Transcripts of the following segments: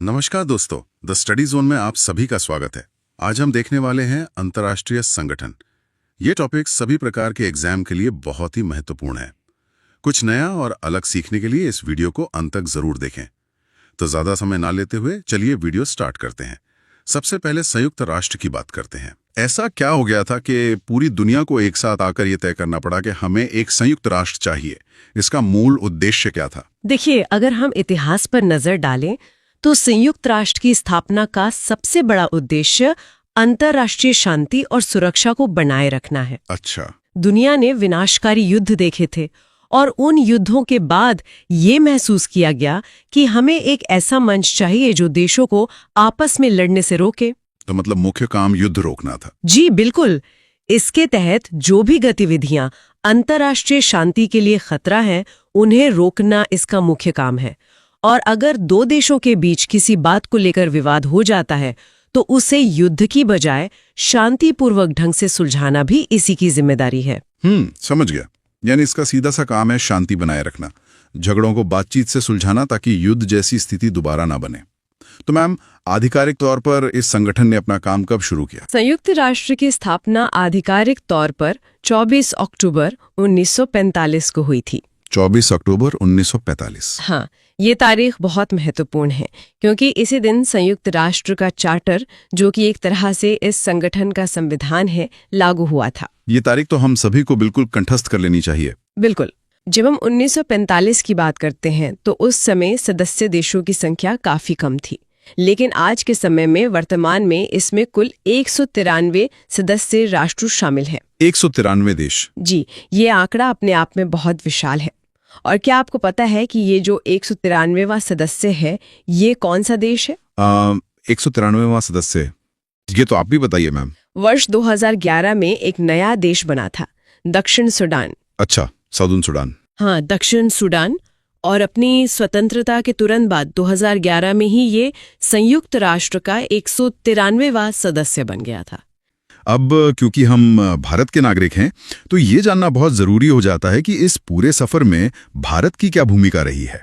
नमस्कार दोस्तों, the study zone में आप सभी का स्वागत है। आज हम देखने वाले हैं अंतर्राष्ट्रीय संगठन। ये टॉपिक सभी प्रकार के एग्जाम के लिए बहुत ही महत्वपूर्ण है। कुछ नया और अलग सीखने के लिए इस वीडियो को अंत तक जरूर देखें। तो ज्यादा समय ना लेते हुए चलिए वीडियो स्टार्ट करते हैं। सबसे पहले संयुक्त राष्ट्र की बात करते हैं। ऐसा क्या हो गया था कि पूरी दुनिया को एक साथ आकर यह तय करना पड़ा कि हमें एक संयुक्त राष्ट्र चाहिए? इसका मूल उद्देश्य क्या था? देखिए, अगर हम इतिहास पर नजर डालें तो संयुक्त राष्ट्र की स्थापना का सबसे बड़ा उद्देश्य अंतर्राष्ट्रीय शांति और सुरक्षा को बनाए रखना है। अच्छा। दुनिया ने विनाशकारी युद्ध देखे थे और उन युद्धों के बाद ये महसूस किया गया कि हमें एक ऐसा मंच चाहिए जो देशों को आपस में लड़ने से रोके। तो मतलब मुख्य काम युद्ध रोकना था। जी बिल्कुल। इसके तहत जो भी गतिविधियां अंतर्राष्ट्रीय शांति के लिए खतरा है, उन्हें रोकना इसका मुख्य काम है। और अगर दो देशों के बीच किसी बात को लेकर विवाद हो जाता है तो उसे युद्ध की बजाय शांतिपूर्वक ढंग से सुलझाना भी इसी की जिम्मेदारी है। समझ गया। यानी इसका सीधा सा काम है शांति बनाए रखना, झगड़ों को बातचीत से सुलझाना ताकि युद्ध जैसी स्थिति दोबारा ना बने। तो मैम, आधिकारिक तौर पर इस संगठन ने अपना काम कब शुरू किया? संयुक्त राष्ट्र की स्थापना आधिकारिक तौर पर 24 अक्टूबर 1945 को हुई थी। 24 अक्टूबर 1945। हाँ, ये तारीख बहुत महत्वपूर्ण है क्योंकि इसी दिन संयुक्त राष्ट्र का चार्टर, जो कि एक तरह से इस संगठन का संविधान है, लागू हुआ था। ये तारीख तो हम सभी को बिल्कुल कंठस्थ कर लेनी चाहिए। बिल्कुल। जब हम 1945 की बात करते हैं तो उस समय सदस्य देशों की संख्या काफी कम थी, लेकिन आज के समय में वर्तमान में इसमें कुल 193 सदस्य राष्ट्र शामिल हैं। 193 देश? जी, ये आंकड़ा अपने आप में बहुत विशाल है। और क्या आपको पता है कि ये जो 193वां सदस्य है, ये कौन सा देश है? 193वां सदस्य, ये तो आप भी बताइए मैम। वर्ष 2011 में एक नया देश बना था, दक्षिण सूडान। अच्छा, साउदर्न सूडान। हाँ, दक्षिण सूडान। और अपनी स्वतंत्रता के तुरंत बाद 2011 में ही ये संयुक्त राष्ट्र का 193वां सदस्य बन गया था। अब क्योंकि हम भारत के नागरिक हैं, तो ये जानना बहुत जरूरी हो जाता है कि इस पूरे सफर में भारत की क्या भूमिका रही है।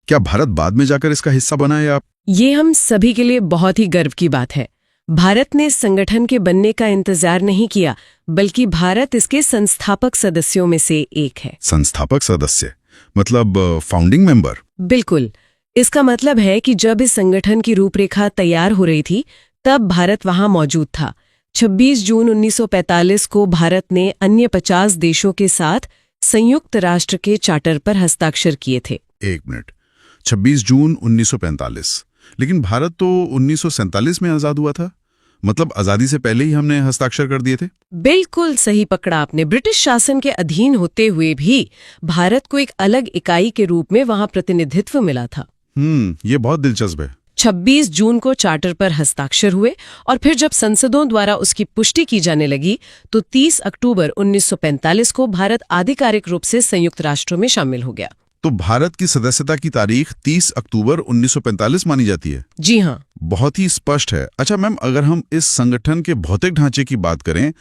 क्या भारत बाद में जाकर इसका हिस्सा बना है? आप ये हम सभी के लिए बहुत ही गर्व की बात है। भारत ने संगठन के बनने का इंतजार नहीं किया, बल्कि भारत इसके संस्थापक सदस्यों में से एक है। संस्थापक सदस्य मतलब फाउंडिंग मेंबर? बिल्कुल। इसका मतलब है कि जब इस संगठन की रूपरेखा तैयार हो रही थी, तब भारत वहां मौजूद था। 26 जून 1945 को भारत ने अन्य 50 देशों के साथ संयुक्त राष्ट्र के चार्टर पर हस्ताक्षर किए थे। एक मिनट, 26 जून 1945, लेकिन भारत तो 1947 में आजाद हुआ था। मतलब आजादी से पहले ही हमने हस्ताक्षर कर दिए थे? बिल्कुल सही पकड़ा आपने। ब्रिटिश शासन के अधीन होते हुए भी भारत को एक अलग इकाई के रूप में वहां प्रतिनिधित्व मिला था। ये बहुत दिलचस्प है। 26 जून को चार्टर पर हस्ताक्षर हुए और फिर जब संसदों द्वारा उसकी पुष्टि की जाने लगी तो 30 अक्टूबर 1945 को भारत आधिकारिक रूप से संयुक्त राष्ट्र में शामिल हो गया। तो भारत की सदस्यता की तारीख 30 अक्टूबर 1945 मानी जाती है? जी हाँ। बहुत ही स्पष्ट है। अच्छा मैम, अगर हम इस संगठन के भौतिक ढांचे की बात करें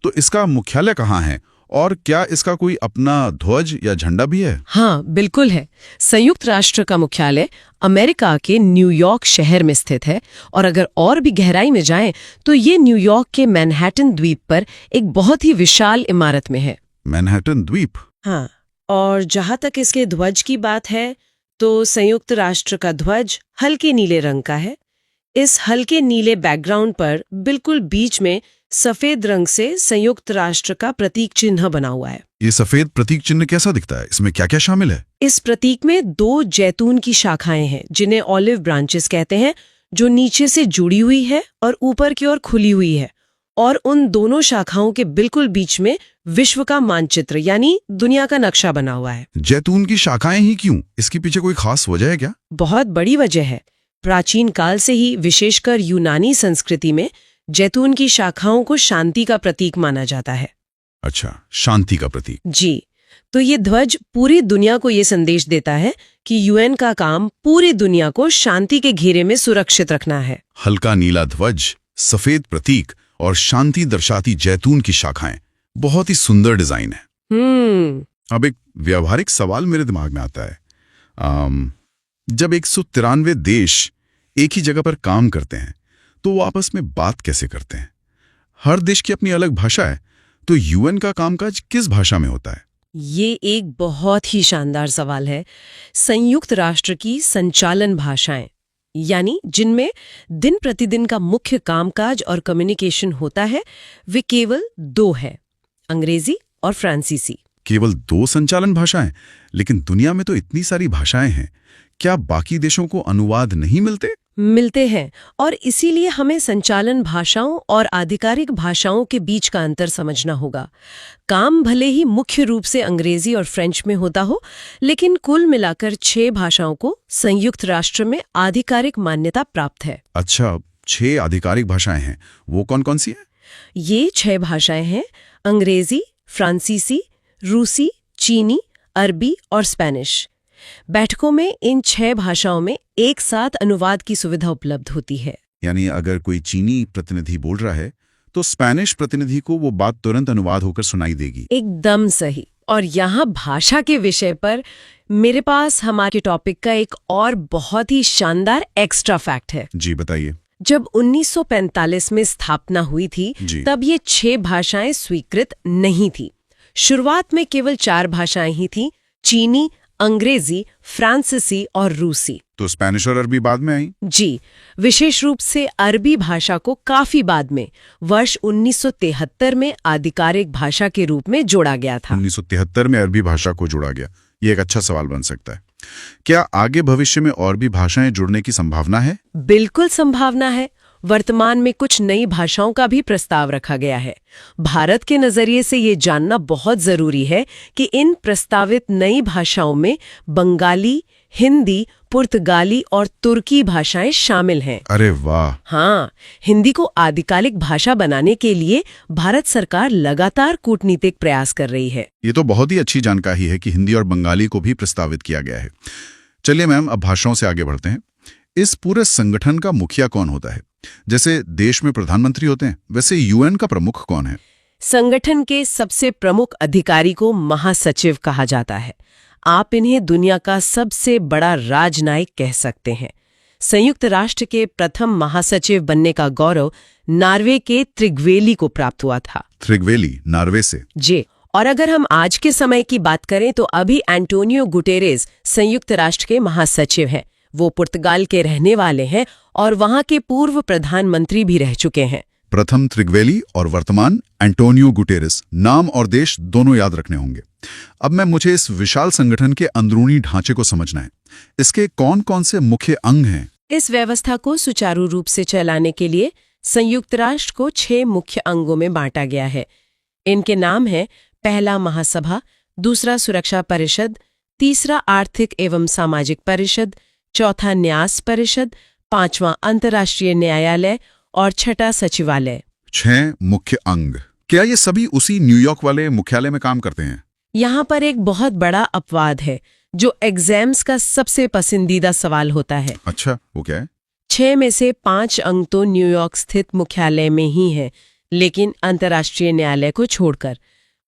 तो इसका मुख्यालय कहाँ है और क्या इसका कोई अपना ध्वज या झंडा भी है? हाँ, बिल्कुल है। संयुक्त राष्ट्र का मुख्यालय अमेरिका के न्यूयॉर्क शहर में स्थित है और अगर और भी गहराई में जाएं तो ये न्यूयॉर्क के मैनहट्टन द्वीप पर एक बहुत ही विशाल इमारत में है। मैनहट्टन द्वीप? हाँ। और जहां तक इसके ध्वज की बात है तो संयुक्त राष्ट्र का ध्वज हल्के नीले रंग का है। इस हल्के नीले बैकग्राउंड पर बिल्कुल बीच में सफेद रंग से संयुक्त राष्ट्र का प्रतीक चिन्ह बना हुआ है। ये सफेद प्रतीक चिन्ह कैसा दिखता है? इसमें क्या क्या शामिल है? इस प्रतीक में 2 जैतून की शाखाएं हैं, जिन्हें ऑलिव ब्रांचेस कहते हैं, जो नीचे से जुड़ी हुई है और ऊपर की ओर खुली हुई है। और उन दोनों शाखाओं के बिल्कुल बीच में विश्व का मानचित्र यानी दुनिया का नक्शा बना हुआ है। जैतून की शाखाएं ही क्यों? इसके पीछे कोई खास वजह है क्या? बहुत बड़ी वजह है। प्राचीन काल से ही, विशेषकर यूनानी संस्कृति में, जैतून की शाखाओं को शांति का प्रतीक माना जाता है। अच्छा, शांति का प्रतीक। जी, तो ये ध्वज पूरी दुनिया को ये संदेश देता है कि यूएन का काम पूरी दुनिया को शांति के घेरे में सुरक्षित रखना है। हल्का नीला ध्वज, सफेद प्रतीक और शांति दर्शाती जैतून की शाखाएं, बहुत ही सुंदर डिजाइन है। अब एक व्यावहारिक सवाल मेरे दिमाग में आता है। जब 193 देश एक ही जगह पर काम करते हैं, तो वो आपस में बात कैसे करते हैं? हर देश की अपनी अलग भाषा है, तो यूएन का कामकाज किस भाषा में होता है? ये एक बहुत ही शानदार सवाल है। संयुक्त राष्ट्र की संचालन भाषाएं, यानी जिनमें दिन प्रतिदिन का मुख्य कामकाज और कम्युनिकेशन होता है, वे केवल 2 है, अंग्रेजी और फ्रांसीसी। केवल 2 संचालन भाषाएं? लेकिन दुनिया में तो इतनी सारी भाषाएं हैं, क्या बाकी देशों को अनुवाद नहीं मिलते? मिलते हैं, और इसीलिए हमें संचालन भाषाओं और आधिकारिक भाषाओं के बीच का अंतर समझना होगा। काम भले ही मुख्य रूप से अंग्रेजी और फ्रेंच में होता हो, लेकिन कुल मिलाकर 6 भाषाओं को संयुक्त राष्ट्र में आधिकारिक मान्यता प्राप्त है। अच्छा, 6 आधिकारिक भाषाएं हैं, वो कौन कौन सी हैं? ये 6 भाषाएं हैं अंग्रेजी, फ्रांसीसी, रूसी, चीनी, अरबी और स्पेनिश। बैठकों में इन 6 भाषाओं में एक साथ अनुवाद की सुविधा उपलब्ध होती है। यानी अगर कोई चीनी प्रतिनिधि बोल रहा है, तो स्पेनिश प्रतिनिधि को वो बात तुरंत अनुवाद होकर सुनाई देगी। एकदम सही। और यहाँ भाषा के विषय पर मेरे पास हमारे टॉपिक का एक और बहुत ही शानदार एक्स्ट्रा फैक्ट है। जी बताइए। जब 1945 में स्थापना हुई थी, तब ये 6 भाषाएं स्वीकृत नहीं थी। शुरुआत में केवल 4 भाषाएं ही थीं, चीनी, अंग्रेजी, फ्रांसीसी और रूसी। तो स्पेनिश और अरबी बाद में आई? जी, विशेष रूप से अरबी भाषा को काफी बाद में, वर्ष 1973 में आधिकारिक भाषा के रूप में जोड़ा गया था। 1973 में अरबी भाषा को जोड़ा गया। ये एक अच्छा सवाल बन सकता है। क्या आगे भविष्य में और भी भाषाएं जुड़ने की संभावना है? बिल्कुल संभावना है। वर्तमान में कुछ नई भाषाओं का भी प्रस्ताव रखा गया है। भारत के नजरिए से ये जानना बहुत जरूरी है कि इन प्रस्तावित नई भाषाओं में बंगाली, हिंदी, पुर्तगाली और तुर्की भाषाएं शामिल हैं। अरे वाह! हाँ, हिंदी को आधिकारिक भाषा बनाने के लिए भारत सरकार लगातार कूटनीतिक प्रयास कर रही है। ये तो बहुत ही अच्छी जानकारी है कि हिंदी और बंगाली को भी प्रस्तावित किया गया है। चलिए मैम, अब भाषाओं से आगे बढ़ते हैं। इस पूरे संगठन का मुखिया कौन होता है? जैसे देश में प्रधानमंत्री होते हैं, वैसे यूएन का प्रमुख कौन है? संगठन के सबसे प्रमुख अधिकारी को महासचिव कहा जाता है। आप इन्हें दुनिया का सबसे बड़ा राजनयिक कह सकते हैं। संयुक्त राष्ट्र के प्रथम महासचिव बनने का गौरव नॉर्वे के त्रिग्वेली को प्राप्त हुआ था। त्रिग्वेली, नॉर्वे से? जी। और अगर हम आज के समय की बात करें तो अभी एंटोनियो गुटेरेस संयुक्त राष्ट्र के महासचिव हैं। वो पुर्तगाल के रहने वाले हैं और वहां के पूर्व प्रधानमंत्री भी रह चुके हैं। प्रथम त्रिग्वेली और वर्तमान एंटोनियो गुटेरेस, नाम और देश दोनों याद रखने होंगे। अब मुझे इस विशाल संगठन के अंदरूनी ढांचे को समझना है। इसके कौन-कौन से मुख्य अंग हैं? इस व्यवस्था को सुचारू रूप से चलाने के लिए संयुक्त राष्ट्र को 6 मुख्य अंगों में बांटा गया है। इनके नाम हैं: पहला महासभा, दूसरा सुरक्षा परिषद, तीसरा आर्थिक एवं सामाजिक परिषद, चौथा न्यास परिषद, 5वां अंतर्राष्ट्रीय न्यायालय और 6ठा सचिवालय। 6 मुख्य अंग। क्या ये सभी उसी न्यूयॉर्क वाले मुख्यालय में काम करते हैं? यहाँ पर एक बहुत बड़ा अपवाद है, जो एग्जाम्स का सबसे पसंदीदा सवाल होता है। अच्छा, वो क्या है? 6 में से 5 अंग तो न्यूयॉर्क स्थित मुख्यालय में ही है, लेकिन अंतर्राष्ट्रीय न्यायालय को छोड़कर।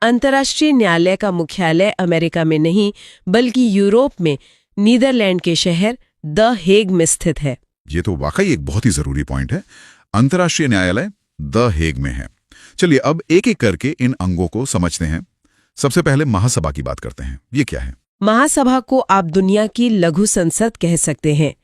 अंतर्राष्ट्रीय न्यायालय का मुख्यालय अमेरिका में नहीं, बल्कि यूरोप में नीदरलैंड के शहर द हेग में स्थित है। ये तो वाकई एक बहुत ही जरूरी पॉइंट है। अंतर्राष्ट्रीय न्यायालय द हेग में है। चलिए अब एक एक करके इन अंगों को समझते हैं। सबसे पहले महासभा की बात करते हैं। ये क्या है? महासभा को आप दुनिया की लघु संसद कह सकते हैं।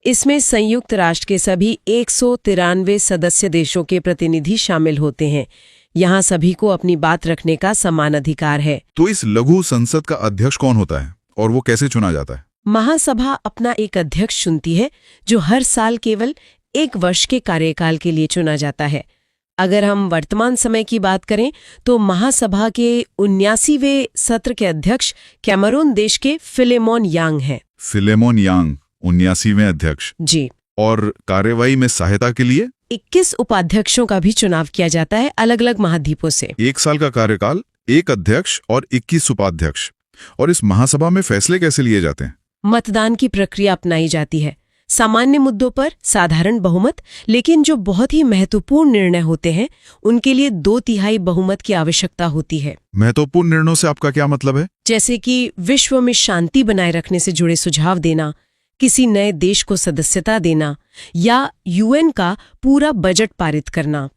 इसमें संयुक्त राष्ट्र के सभी 193 सदस्य देशों के प्रतिनिधि शामिल होते हैं। यहाँ सभी को अपनी बात रखने का समान अधिकार है। तो इस लघु संसद का अध्यक्ष कौन होता है और वो कैसे चुना जाता है? महासभा अपना एक अध्यक्ष चुनती है, जो हर साल केवल 1 वर्ष के कार्यकाल के लिए चुना जाता है। अगर हम वर्तमान समय की बात करें तो महासभा के 79वें सत्र के अध्यक्ष कैमरून देश के फिलेमोन यांग हैं। फिलेमोन यांग 79वें अध्यक्ष। जी। और कार्यवाही में सहायता के लिए 21 उपाध्यक्षों का भी चुनाव किया जाता है, अलग अलग महाद्वीपों से। 1 साल का कार्यकाल, 1 अध्यक्ष और 21 उपाध्यक्ष। और इस महासभा में फैसले कैसे लिए जाते हैं? मतदान की प्रक्रिया अपनाई जाती है। सामान्य मुद्दों पर साधारण बहुमत, लेकिन जो बहुत ही महत्वपूर्ण निर्णय होते हैं उनके लिए 2/3 बहुमत की आवश्यकता होती है। महत्वपूर्ण निर्णयों से आपका क्या मतलब है? जैसे कि विश्व में शांति बनाए रखने से जुड़े सुझाव देना, किसी नए देश को सदस्यता देना या यूएन का पूरा बजट पारित करना,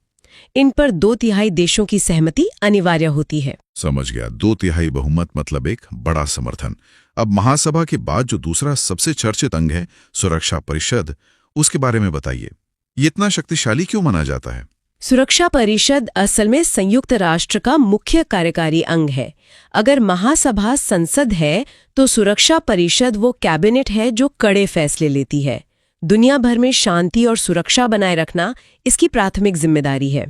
इन पर 2/3 देशों की सहमति अनिवार्य होती है। समझ गया, 2/3 बहुमत मतलब एक बड़ा समर्थन। अब महासभा के बाद जो दूसरा सबसे चर्चित अंग है, सुरक्षा परिषद, उसके बारे में बताइए। ये इतना शक्तिशाली क्यों माना जाता है? सुरक्षा परिषद असल में संयुक्त राष्ट्र का मुख्य कार्यकारी अंग है। अगर महासभा संसद है तो सुरक्षा परिषद वो कैबिनेट है जो कड़े फैसले लेती है। दुनिया भर में शांति और सुरक्षा बनाए रखना इसकी प्राथमिक जिम्मेदारी है।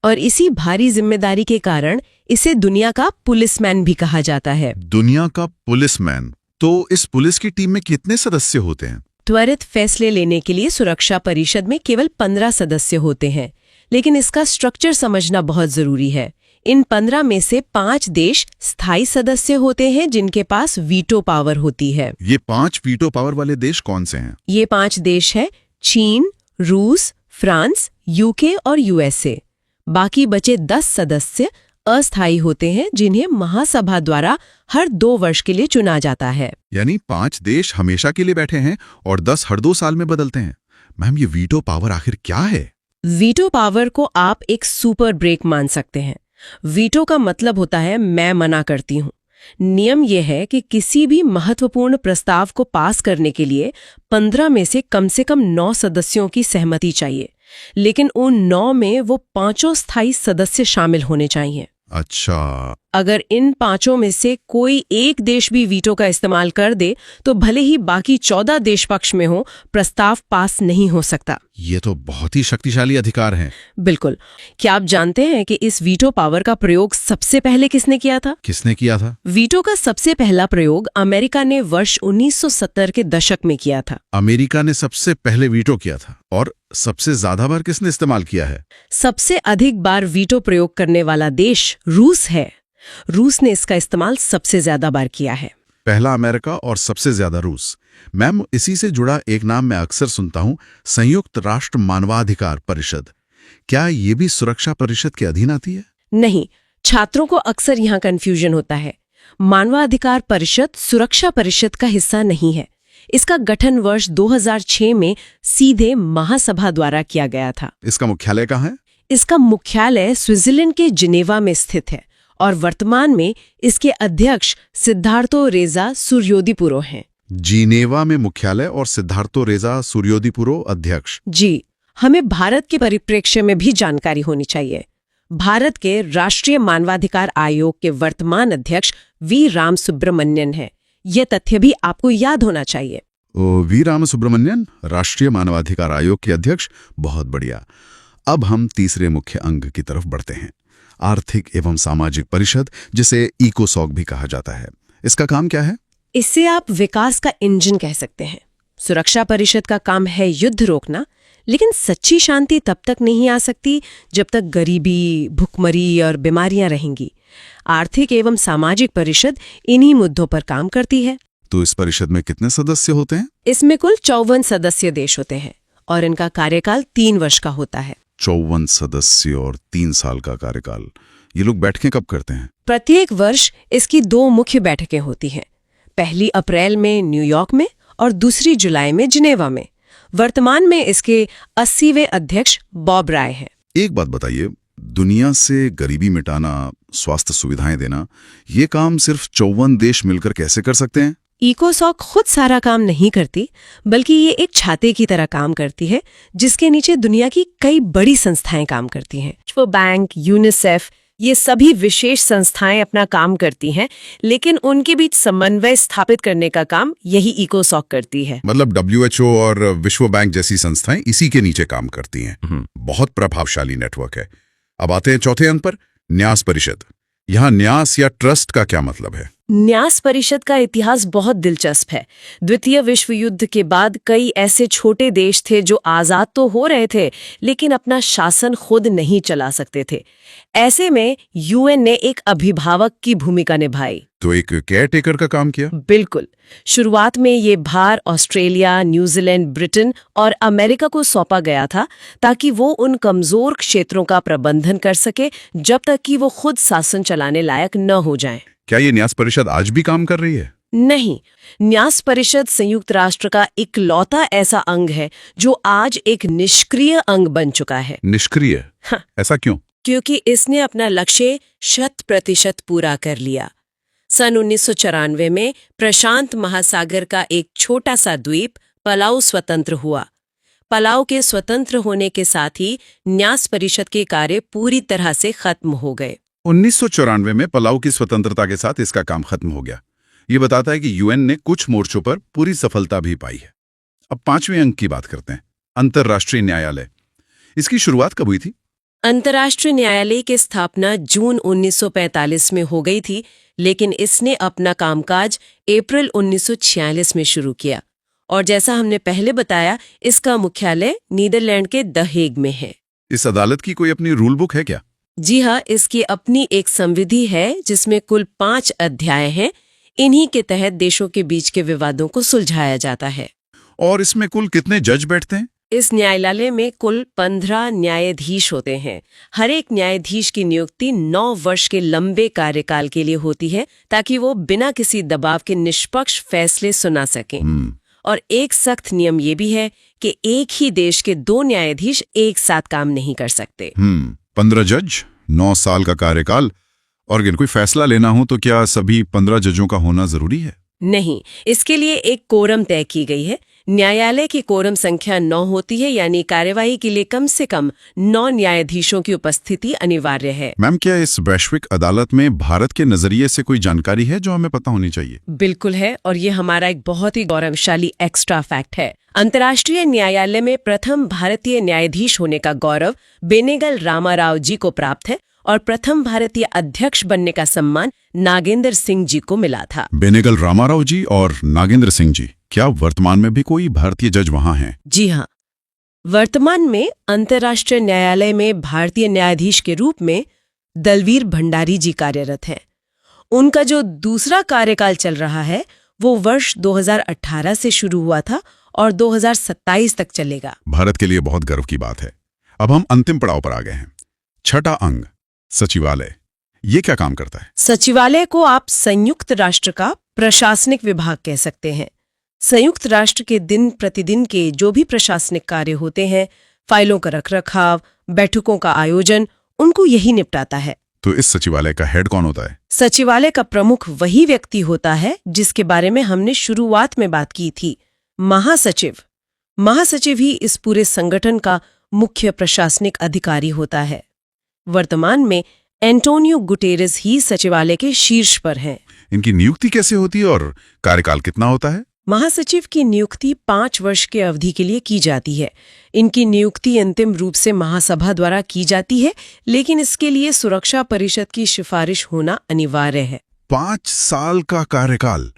और इसी भारी जिम्मेदारी के कारण इसे दुनिया का पुलिसमैन भी कहा जाता है। दुनिया का पुलिसमैन, तो इस पुलिस की टीम में कितने सदस्य होते हैं? त्वरित फैसले लेने के लिए सुरक्षा परिषद में केवल 15 सदस्य होते हैं, लेकिन इसका स्ट्रक्चर समझना बहुत जरूरी है। इन 15 में से 5 देश स्थायी सदस्य होते हैं जिनके पास वीटो पावर होती है। ये 5 वीटो पावर वाले देश कौन से हैं? ये 5 देश हैं चीन, रूस, फ्रांस, यूके और यूएसए। बाकी बचे 10 सदस्य अस्थायी होते हैं जिन्हें महासभा द्वारा हर 2 वर्ष के लिए चुना जाता है। यानी 5 देश हमेशा के लिए बैठे हैं और 10 हर 2 साल में बदलते हैं। मैम, ये वीटो पावर आखिर क्या है? वीटो पावर को आप एक सुपर ब्रेक मान सकते हैं। वीटो का मतलब होता है मैं मना करती हूँ। नियम यह है कि किसी भी महत्वपूर्ण प्रस्ताव को पास करने के लिए 15 में से कम 9 सदस्यों की सहमति चाहिए, लेकिन उन 9 में वो 5 स्थायी सदस्य शामिल होने चाहिए। अच्छा, अगर इन 5 में से कोई एक देश भी वीटो का इस्तेमाल कर दे तो भले ही बाकी 14 देश पक्ष में हो, प्रस्ताव पास नहीं हो सकता। ये तो बहुत ही शक्तिशाली अधिकार हैं। बिल्कुल। क्या आप जानते हैं कि इस वीटो पावर का प्रयोग सबसे पहले किसने किया था? किसने किया था? वीटो का सबसे पहला प्रयोग अमेरिका ने वर्ष 1970 के दशक में किया था। अमेरिका ने सबसे पहले वीटो किया था। और सबसे ज्यादा बार किसने इस्तेमाल किया है? सबसे अधिक बार वीटो प्रयोग करने वाला देश रूस है। रूस ने इसका इस्तेमाल सबसे ज्यादा बार किया है। पहला अमेरिका और सबसे ज्यादा रूस। मैम, इसी से जुड़ा एक नाम मैं अक्सर सुनता हूं, संयुक्त राष्ट्र मानवाधिकार परिषद। क्या ये भी सुरक्षा परिषद के अधीन आती है? नहीं, छात्रों को अक्सर यहाँ कंफ्यूजन होता है। मानवाधिकार परिषद सुरक्षा परिषद का हिस्सा नहीं है। इसका गठन वर्ष 2006 में सीधे महासभा द्वारा किया गया था। इसका मुख्यालय कहाँ है? इसका मुख्यालय स्विट्जरलैंड के जिनेवा में स्थित है और वर्तमान में इसके अध्यक्ष सिद्धार्थो रेजा सूर्योदीपुरो हैं। जिनेवा में मुख्यालय और सिद्धार्थो रेजा सूर्योदीपुरो अध्यक्ष। जी, हमें भारत के परिप्रेक्ष्य में भी जानकारी होनी चाहिए। भारत के राष्ट्रीय मानवाधिकार आयोग के वर्तमान अध्यक्ष वी राम सुब्रमण्यन है। यह तथ्य भी आपको याद होना चाहिए। वी राम सुब्रमण्यन, राष्ट्रीय मानवाधिकार आयोग के अध्यक्ष। बहुत बढ़िया। अब हम तीसरे मुख्य अंग की तरफ बढ़ते हैं, आर्थिक एवं सामाजिक परिषद, जिसे इकोसॉक भी कहा जाता है। इसका काम क्या है? इससे आप विकास का इंजन कह सकते हैं। सुरक्षा परिषद का काम है युद्ध रोकना, लेकिन सच्ची शांति तब तक नहीं आ सकती जब तक गरीबी, भुखमरी और बीमारियां रहेंगी। आर्थिक एवं सामाजिक परिषद इन्हीं मुद्दों पर काम करती है। तो इस परिषद में कितने सदस्य होते हैं? इसमें कुल 54 सदस्य देश होते हैं और इनका कार्यकाल 3 वर्ष का होता है। 54 सदस्य और 3 साल का कार्यकाल। ये लोग बैठकें कब करते हैं? प्रत्येक वर्ष इसकी 2 मुख्य बैठकें होती हैं। पहली अप्रैल में न्यूयॉर्क में और दूसरी जुलाई में जिनेवा में। वर्तमान में इसके 80वें अध्यक्ष बॉब राय हैं। एक बात बताइए, दुनिया से गरीबी मिटाना, स्वास्थ्य सुविधाएं देना, ये काम सिर्फ 54 देश मिलकर कैसे कर सकते हैं? इकोसॉक खुद सारा काम नहीं करती, बल्कि ये एक छाते की तरह काम करती है जिसके नीचे दुनिया की कई बड़ी संस्थाएं काम करती हैं। विश्व बैंक, यूनिसेफ, ये सभी विशेष संस्थाएं अपना काम करती हैं, लेकिन उनके बीच समन्वय स्थापित करने का काम यही इकोसॉक करती है। मतलब WHO और विश्व बैंक जैसी संस्थाएं इसी के नीचे काम करती हैं। बहुत प्रभावशाली नेटवर्क है। अब आते हैं चौथे अंग पर, न्यास परिषद। यहाँ न्यास या ट्रस्ट का क्या मतलब है? न्यास परिषद का इतिहास बहुत दिलचस्प है। द्वितीय विश्व युद्ध के बाद कई ऐसे छोटे देश थे जो आजाद तो हो रहे थे, लेकिन अपना शासन खुद नहीं चला सकते थे। ऐसे में यूएन ने एक अभिभावक की भूमिका निभाई। तो एक केयरटेकर का काम किया? बिल्कुल। शुरुआत में ये भार ऑस्ट्रेलिया, न्यूजीलैंड, ब्रिटेन और अमेरिका को सौंपा गया था ताकि वो उन कमजोर क्षेत्रों का प्रबंधन कर सके जब तक कि वो खुद शासन चलाने लायक न हो जाएं। क्या ये न्यास परिषद आज भी काम कर रही है? नहीं, न्यास परिषद संयुक्त राष्ट्र का इकलौता ऐसा अंग है जो आज एक निष्क्रिय अंग बन चुका है। निष्क्रिय? हाँ। ऐसा क्यों? क्योंकि इसने अपना लक्ष्य 100% पूरा कर लिया। सन 1994 में प्रशांत महासागर का एक छोटा सा द्वीप पलाऊ स्वतंत्र हुआ। पलाऊ के स्वतंत्र होने के साथ ही न्यास परिषद के कार्य पूरी तरह से खत्म हो गए। 1994 में पलाऊ की स्वतंत्रता के साथ इसका काम खत्म हो गया। ये बताता है कि यूएन ने कुछ मोर्चों पर पूरी सफलता भी पाई है। अब 5वें अंक की बात करते हैं, अंतर्राष्ट्रीय न्यायालय। इसकी शुरुआत कब हुई थी? अंतर्राष्ट्रीय न्यायालय की स्थापना जून 1945 में हो गई थी, लेकिन इसने अपना कामकाज अप्रैल 1946 में शुरू किया। और जैसा हमने पहले बताया, इसका मुख्यालय नीदरलैंड के द हेग में है। इस अदालत की कोई अपनी रूल बुक है क्या? जी हाँ, इसकी अपनी एक संविधि है जिसमें कुल 5 अध्याय हैं। इन्हीं के तहत देशों के बीच के विवादों को सुलझाया जाता है। और इसमें कुल कितने जज बैठते हैं? इस न्यायालय में कुल 15 न्यायाधीश होते हैं। हर एक न्यायाधीश की नियुक्ति 9 वर्ष के लंबे कार्यकाल के लिए होती है, ताकि वो बिना किसी दबाव के निष्पक्ष फैसले सुना सकें। और एक सख्त नियम ये भी है कि एक ही देश के 2 न्यायाधीश एक साथ काम नहीं कर सकते। 15 जज, 9 साल का कार्यकाल। और अगर कोई फैसला लेना हो तो क्या सभी 15 जजों का होना जरूरी है? नहीं, इसके लिए एक कोरम तय की गई है। न्यायालय की कोरम संख्या 9 होती है, यानी कार्यवाही के लिए कम से कम 9 न्यायाधीशों की उपस्थिति अनिवार्य है। मैम, क्या इस वैश्विक अदालत में भारत के नजरिए से कोई जानकारी है जो हमें पता होनी चाहिए? बिल्कुल है, और ये हमारा एक बहुत ही गौरवशाली एक्स्ट्रा फैक्ट है। अंतर्राष्ट्रीय न्यायालय में प्रथम भारतीय न्यायाधीश होने का गौरव बेनेगल रामाराव जी को प्राप्त है, और प्रथम भारतीय अध्यक्ष बनने का सम्मान नागेंद्र सिंह जी को मिला था। बेनेगल रामाराव जी और नागेंद्र सिंह जी, क्या वर्तमान में भी कोई भारतीय जज वहां हैं? जी हाँ, वर्तमान में अंतर्राष्ट्रीय न्यायालय में भारतीय न्यायाधीश के रूप में दलवीर भंडारी जी कार्यरत हैं। उनका जो दूसरा कार्यकाल चल रहा है वो वर्ष 2018 से शुरू हुआ था और 2027 तक चलेगा। भारत के लिए बहुत गर्व की बात है। अब हम अंतिम पड़ाव पर आ गए हैं, छठा अंग, सचिवालय। ये क्या काम करता है? सचिवालय को आप संयुक्त राष्ट्र का प्रशासनिक विभाग कह सकते हैं। संयुक्त राष्ट्र के दिन प्रतिदिन के जो भी प्रशासनिक कार्य होते हैं, फाइलों का रखरखाव, बैठकों का आयोजन, उनको यही निपटाता है। तो इस सचिवालय का हेड कौन होता है? सचिवालय का प्रमुख वही व्यक्ति होता है जिसके बारे में हमने शुरुआत में बात की थी, महासचिव। महासचिव ही इस पूरे संगठन का मुख्य प्रशासनिक अधिकारी होता है। वर्तमान में एंटोनियो गुटेरेस ही सचिवालय के शीर्ष पर हैं। इनकी नियुक्ति कैसे होती है और कार्यकाल कितना होता है? महासचिव की नियुक्ति 5 वर्ष के अवधि के लिए की जाती है। इनकी नियुक्ति अंतिम रूप से महासभा द्वारा की जाती है, लेकिन इसके लिए सुरक्षा परिषद की सिफारिश होना अनिवार्य है। 5 साल का कार्यकाल।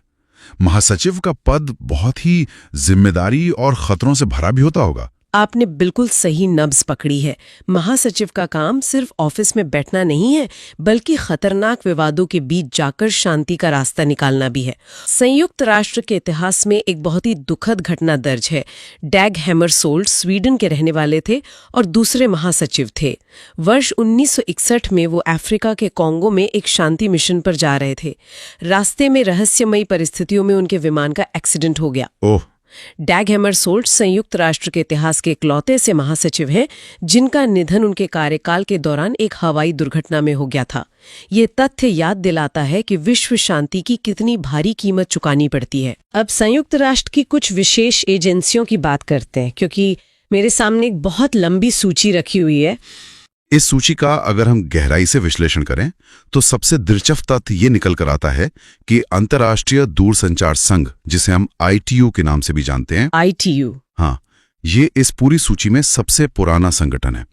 महासचिव का पद बहुत ही जिम्मेदारी और खतरों से भरा भी होता होगा। आपने बिल्कुल सही नब्ज पकड़ी है। महासचिव का काम सिर्फ ऑफिस में बैठना नहीं है, बल्कि खतरनाक विवादों के बीच जाकर शांति का रास्ता निकालना भी है। संयुक्त राष्ट्र के इतिहास में एक बहुत ही दुखद घटना दर्ज है। डैग हैमरसोल्ड स्वीडन के रहने वाले थे और दूसरे महासचिव थे। वर्ष 1961 में वो अफ्रीका के कॉन्गो में एक शांति मिशन पर जा रहे थे। रास्ते में रहस्यमयी परिस्थितियों में उनके विमान का एक्सीडेंट हो गया। ओह। डैग हैमरसोल्ड संयुक्त राष्ट्र के इतिहास के इकलौते से महासचिव हैं जिनका निधन उनके कार्यकाल के दौरान एक हवाई दुर्घटना में हो गया था। ये तथ्य याद दिलाता है कि विश्व शांति की कितनी भारी कीमत चुकानी पड़ती है। अब संयुक्त राष्ट्र की कुछ विशेष एजेंसियों की बात करते हैं, क्योंकि मेरे सामने एक बहुत लंबी सूची रखी हुई है। इस सूची का अगर हम गहराई से विश्लेषण करें तो सबसे दिलचस्प तथ्य ये निकल कर आता है कि अंतर्राष्ट्रीय दूरसंचार संघ, जिसे हम ITU के नाम से भी जानते हैं, ITU, हाँ, ये इस पूरी सूची में सबसे पुराना संगठन है।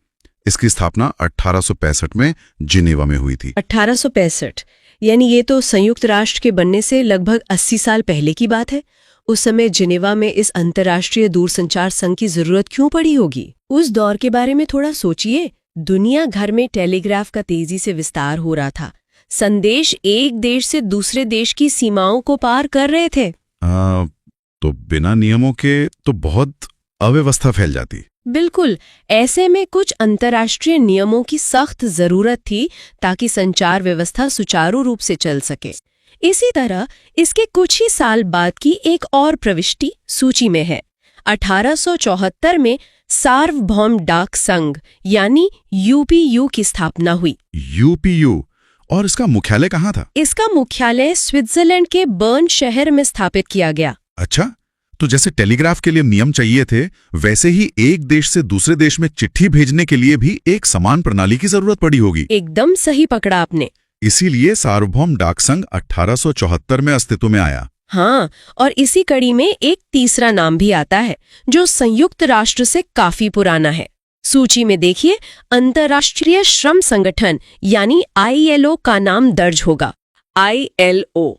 इसकी स्थापना 1865 में जिनेवा में हुई थी। 1865, यानी ये तो संयुक्त राष्ट्र के बनने से लगभग 80 साल पहले की बात है। उस समय जिनेवा में इस अंतर्राष्ट्रीय दूरसंचार संघ की जरूरत क्यों पड़ी होगी? उस दौर के बारे में थोड़ा सोचिए। दुनिया भर में टेलीग्राफ का तेजी से विस्तार हो रहा था। संदेश एक देश से दूसरे देश की सीमाओं को पार कर रहे थे। तो बिना नियमों के तो बहुत अव्यवस्था फैल जाती। बिल्कुल, ऐसे में कुछ अंतर्राष्ट्रीय नियमों की सख्त जरूरत थी ताकि संचार व्यवस्था सुचारू रूप से चल सके। इसी तरह इसके कुछ ही साल बाद की एक और प्रविष्टि सूची में है। 1874 में सार्वभौम डाक संघ यानी यूपीयू की स्थापना हुई। यूपीयू, और इसका मुख्यालय कहाँ था? इसका मुख्यालय स्विट्जरलैंड के बर्न शहर में स्थापित किया गया। अच्छा, तो जैसे टेलीग्राफ के लिए नियम चाहिए थे, वैसे ही एक देश से दूसरे देश में चिट्ठी भेजने के लिए भी एक समान प्रणाली की जरूरत पड़ी होगी। एकदम सही पकड़ा आपने। इसीलिए सार्वभौम डाक संघ 1874 में अस्तित्व में आया। हाँ, और इसी कड़ी में एक तीसरा नाम भी आता है जो संयुक्त राष्ट्र से काफी पुराना है। सूची में देखिए, अंतर्राष्ट्रीय श्रम संगठन यानी ILO का नाम दर्ज होगा। ILO,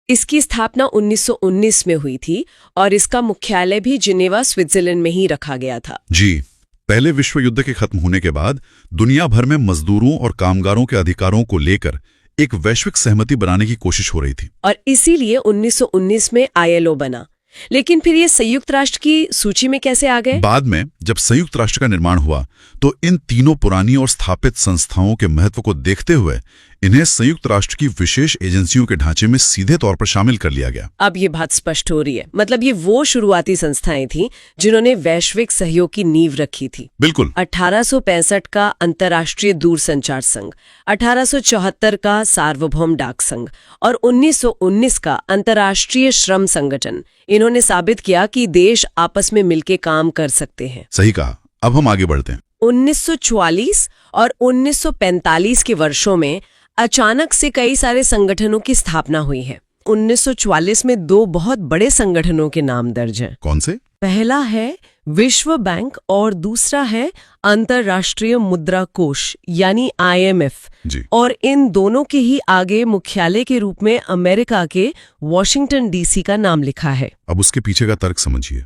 इसकी स्थापना 1919 में हुई थी और इसका मुख्यालय भी जिनेवा, स्विट्जरलैंड में ही रखा गया था। जी, पहले विश्व युद्ध के खत्म होने के बाद दुनिया भर में मजदूरों और कामगारों के अधिकारों को लेकर एक वैश्विक सहमति बनाने की कोशिश हो रही थी, और इसीलिए 1919 में ILO बना। लेकिन फिर ये संयुक्त राष्ट्र की सूची में कैसे आ गए? बाद में जब संयुक्त राष्ट्र का निर्माण हुआ तो इन तीनों पुरानी और स्थापित संस्थाओं के महत्व को देखते हुए इन्हें संयुक्त राष्ट्र की विशेष एजेंसियों के ढांचे में सीधे तौर पर शामिल कर लिया गया। अब ये बात स्पष्ट हो रही है, मतलब ये वो शुरुआती संस्थाएं थीं जिन्होंने वैश्विक सहयोग की नींव रखी थी। बिल्कुल। 1865 का अंतर्राष्ट्रीय दूरसंचार संघ, 1874 का सार्वभौम डाक संघ और 1919 का अंतर्राष्ट्रीय श्रम संगठन, इन्होंने साबित किया कि देश आपस में मिलकर काम कर सकते हैं। सही कहा। अब हम आगे बढ़ते हैं। 1944 और 1945 के वर्षों में अचानक से कई सारे संगठनों की स्थापना हुई है। 1944 में दो बहुत बड़े संगठनों के नाम दर्ज हैं। कौन से? पहला है विश्व बैंक और दूसरा है अंतर्राष्ट्रीय मुद्रा कोष यानी IMF। जी। और इन दोनों के ही आगे मुख्यालय के रूप में अमेरिका के वॉशिंगटन DC का नाम लिखा है। अब उसके पीछे का तर्क समझिए।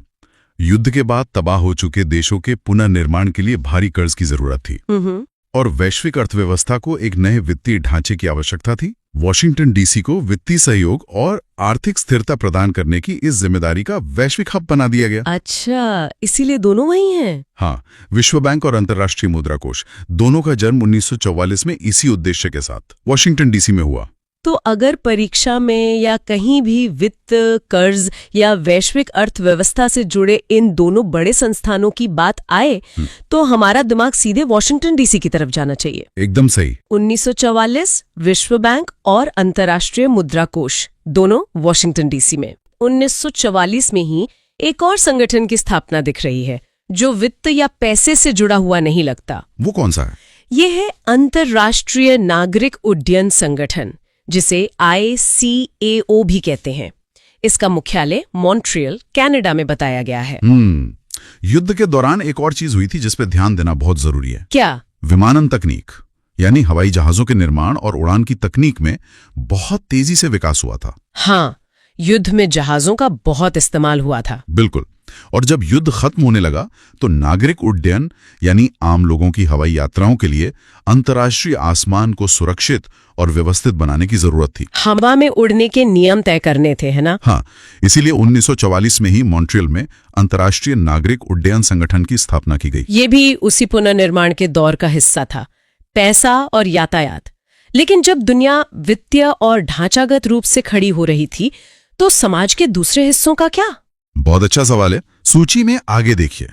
युद्ध के बाद तबाह हो चुके देशों के पुनर्निर्माण के लिए भारी कर्ज की जरूरत थी और वैश्विक अर्थव्यवस्था को एक नए वित्तीय ढांचे की आवश्यकता थी। वॉशिंगटन DC को वित्तीय सहयोग और आर्थिक स्थिरता प्रदान करने की इस जिम्मेदारी का वैश्विक हब बना दिया गया। अच्छा, इसीलिए दोनों वही हैं। हाँ, विश्व बैंक और अंतर्राष्ट्रीय मुद्रा कोष दोनों का जन्म 1944 में इसी उद्देश्य के साथ वॉशिंगटन DC में हुआ। तो अगर परीक्षा में या कहीं भी वित्त, कर्ज या वैश्विक अर्थव्यवस्था से जुड़े इन दोनों बड़े संस्थानों की बात आए तो हमारा दिमाग सीधे वॉशिंगटन DC की तरफ जाना चाहिए। एकदम सही। 1944 विश्व बैंक और अंतर्राष्ट्रीय मुद्रा कोष दोनों वॉशिंगटन DC में। 1944 में ही एक और संगठन की स्थापना दिख रही है जो वित्त या पैसे से जुड़ा हुआ नहीं लगता। वो कौन सा है? ये है अंतर्राष्ट्रीय नागरिक उड्डयन संगठन, जिसे ICAO भी कहते हैं। इसका मुख्यालय मॉन्ट्रियल, कनाडा में बताया गया है। युद्ध के दौरान एक और चीज हुई थी जिस पे ध्यान देना बहुत जरूरी है। क्या? विमानन तकनीक, यानी हवाई जहाजों के निर्माण और उड़ान की तकनीक में बहुत तेजी से विकास हुआ था। हाँ, युद्ध में जहाजों का बहुत इस्तेमाल हुआ था। बिल्कुल। और जब युद्ध खत्म होने लगा तो नागरिक उड्डयन यानी आम लोगों की हवाई यात्राओं के लिए अंतर्राष्ट्रीय आसमान को सुरक्षित और व्यवस्थित बनाने की जरूरत थी। हवा में उड़ने के नियम तय करने थे, है ना? हाँ, इसीलिए 1944 में ही मॉन्ट्रियल में अंतर्राष्ट्रीय नागरिक उड्डयन संगठन की स्थापना की गई। ये भी उसी पुनर्निर्माण के दौर का हिस्सा था, पैसा और यातायात। लेकिन जब दुनिया वित्तीय और ढांचागत रूप से खड़ी हो रही थी तो समाज के दूसरे हिस्सों का क्या? बहुत अच्छा सवाल है। सूची में आगे देखिए।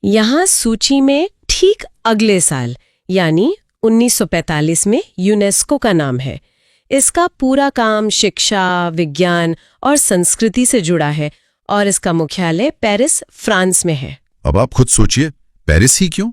यहाँ सूची में ठीक अगले साल यानी 1945 में यूनेस्को का नाम है। इसका पूरा काम शिक्षा, विज्ञान और संस्कृति से जुड़ा है और इसका मुख्यालय पेरिस, फ्रांस में है। अब आप खुद सोचिए, पेरिस ही क्यों?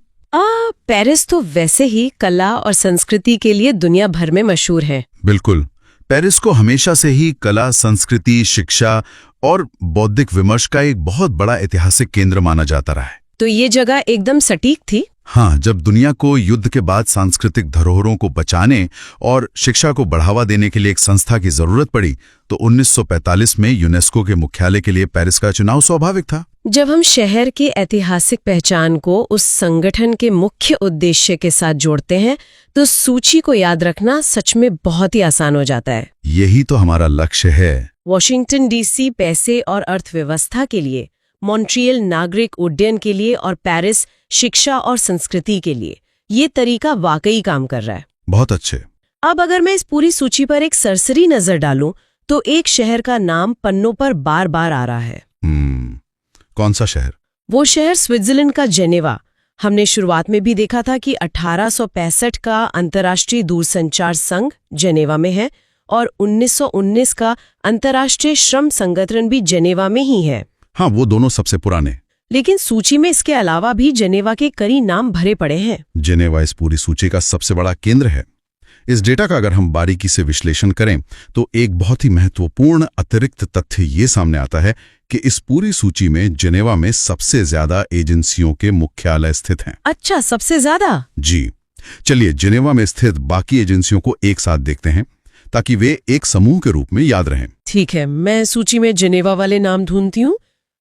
पेरिस तो वैसे ही कला और संस्कृति के लिए दुनिया भर में मशहूर है। बिल्कुल। पेरिस को हमेशा से ही कला, संस्कृति, शिक्षा और बौद्धिक विमर्श का एक बहुत बड़ा ऐतिहासिक केंद्र माना जाता रहा है। तो ये जगह एकदम सटीक थी। हाँ, जब दुनिया को युद्ध के बाद सांस्कृतिक धरोहरों को बचाने और शिक्षा को बढ़ावा देने के लिए एक संस्था की जरूरत पड़ी तो 1945 में यूनेस्को के मुख्यालय के लिए पेरिस का चुनाव स्वाभाविक था। जब हम शहर की ऐतिहासिक पहचान को उस संगठन के मुख्य उद्देश्य के साथ जोड़ते हैं तो सूची को याद रखना सच में बहुत ही आसान हो जाता है। यही तो हमारा लक्ष्य है। वॉशिंगटन DC पैसे और अर्थव्यवस्था के लिए, मॉन्ट्रियल नागरिक उड्डयन के लिए और पेरिस शिक्षा और संस्कृति के लिए। ये तरीका वाकई काम कर रहा है। बहुत अच्छे। अब अगर मैं इस पूरी सूची पर एक सरसरी नजर डालूं तो एक शहर का नाम पन्नों पर बार बार आ रहा है। कौन सा शहर? वो शहर स्विट्जरलैंड का जेनेवा। हमने शुरुआत में भी देखा था कि 1865 का अंतर्राष्ट्रीय दूरसंचार संघ जेनेवा में है और 1919 का अंतर्राष्ट्रीय श्रम संगठन भी जेनेवा में ही है। हाँ, वो दोनों सबसे पुराने। लेकिन सूची में इसके अलावा भी जेनेवा के कई नाम भरे पड़े हैं। जेनेवा इस पूरी सूची का सबसे बड़ा केंद्र है। इस डेटा का अगर हम बारीकी से विश्लेषण करें तो एक बहुत ही महत्वपूर्ण अतिरिक्त तथ्य ये सामने आता है कि इस पूरी सूची में जेनेवा में सबसे ज्यादा एजेंसियों के मुख्यालय स्थित हैं। अच्छा, सबसे ज्यादा? जी। चलिए जेनेवा में स्थित बाकी एजेंसियों को एक साथ देखते हैं ताकि वे एक समूह के रूप में याद रहें। ठीक है, मैं सूची में जेनेवा वाले नाम ढूंढती हूँ।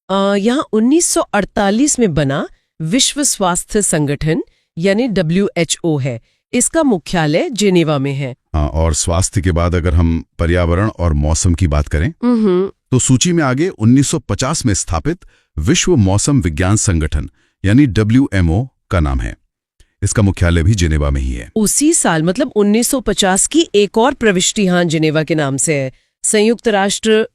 यहाँ 1948 में बना विश्व स्वास्थ्य संगठन यानी WHO है। इसका मुख्यालय जेनेवा में है। और स्वास्थ्य के बाद अगर हम पर्यावरण और मौसम की बात करें तो सूची में आगे 1950 में स्थापित विश्व मौसम विज्ञान संगठन यानी WMO का नाम है। इसका मुख्यालय भी जेनेवा में ही है। उसी साल मतलब 1950 की एक और प्रविष्टि यहाँ जेनेवा के नाम से है, संयुक्त राष्ट्र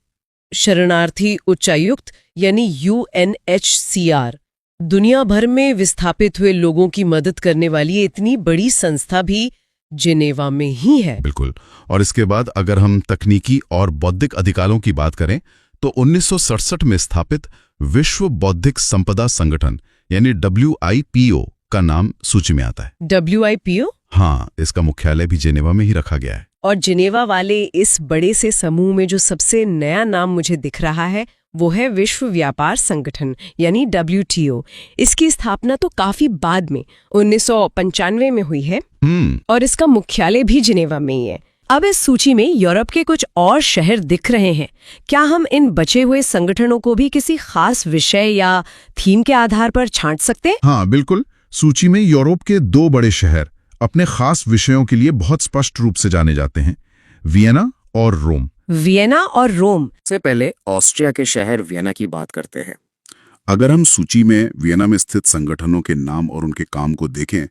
शरणार्थी उच्चायुक्त यानी UNHCR। दुनिया भर में विस्थापित हुए लोगों की मदद करने वाली इतनी बड़ी संस्था भी जेनेवा में ही है। बिल्कुल। और इसके बाद अगर हम तकनीकी और बौद्धिक अधिकारों की बात करें तो 1967 में स्थापित विश्व बौद्धिक संपदा संगठन यानी WIPO का नाम सूची में आता है। WIPO? हाँ, इसका मुख्यालय भी जेनेवा में ही रखा गया है। और जेनेवा वाले इस बड़े से समूह में जो सबसे नया नाम मुझे दिख रहा है वो है विश्व व्यापार संगठन यानी WTO। इसकी स्थापना तो काफी बाद में 1995 में हुई है और इसका मुख्यालय भी जेनेवा में ही है। अब इस सूची में यूरोप के कुछ और शहर दिख रहे हैं। क्या हम इन बचे हुए संगठनों को भी किसी खास विषय या थीम के आधार पर छांट सकते हैं? हाँ बिल्कुल। सूची में यूरोप के दो बड़े शहर अपने खास विषयों के लिए बहुत स्पष्ट रूप से जाने जाते हैं, वियना और रोम। वियना और रोम। से पहले ऑस्ट्रिया के शहर वियना की बात करते हैं। अगर हम सूची में वियना में स्थित संगठनों के नाम और उनके काम को देखें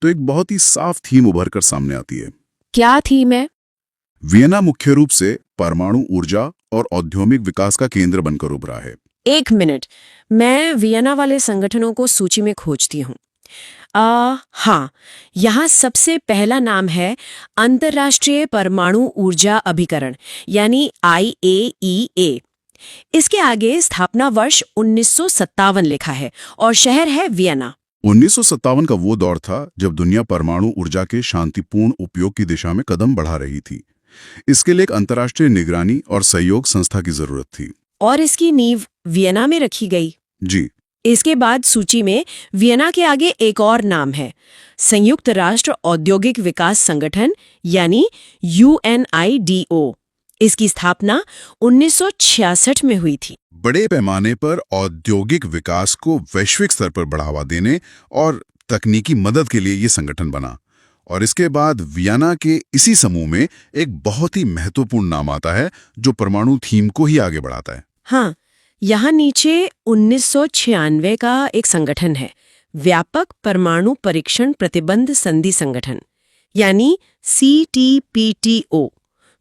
तो एक बहुत ही साफ थीम उभर कर सामने आती है। क्या थीम है? वियना मुख्य रूप से परमाणु ऊर्जा और औद्योगिक विकास का केंद्र बनकर उभरा है। एक मिनट, मैं वियना वाले संगठनों को सूची में खोजती हूँ। हाँ, यहाँ सबसे पहला नाम है अंतर्राष्ट्रीय परमाणु ऊर्जा अभिकरण यानी IAEA। इसके आगे स्थापना वर्ष 1957 लिखा है और शहर है वियना। 1957 का वो दौर था जब दुनिया परमाणु ऊर्जा के शांतिपूर्ण उपयोग की दिशा में कदम बढ़ा रही थी। इसके लिए एक अंतर्राष्ट्रीय निगरानी और सहयोग संस्था की जरूरत थी और इसकी नींव वियना में रखी गई। जी। इसके बाद सूची में वियना के आगे एक और नाम है, संयुक्त राष्ट्र औद्योगिक विकास संगठन यानी UNIDO। इसकी स्थापना 1966 में हुई थी। बड़े पैमाने पर औद्योगिक विकास को वैश्विक स्तर पर बढ़ावा देने और तकनीकी मदद के लिए ये संगठन बना। और इसके बाद वियना के इसी समूह में एक बहुत ही महत्वपूर्ण नाम आता है जो परमाणु थीम को ही आगे बढ़ाता है। हाँ, यहाँ नीचे 1996 का एक संगठन है, व्यापक परमाणु परीक्षण प्रतिबंध संधि संगठन यानी CTPTO,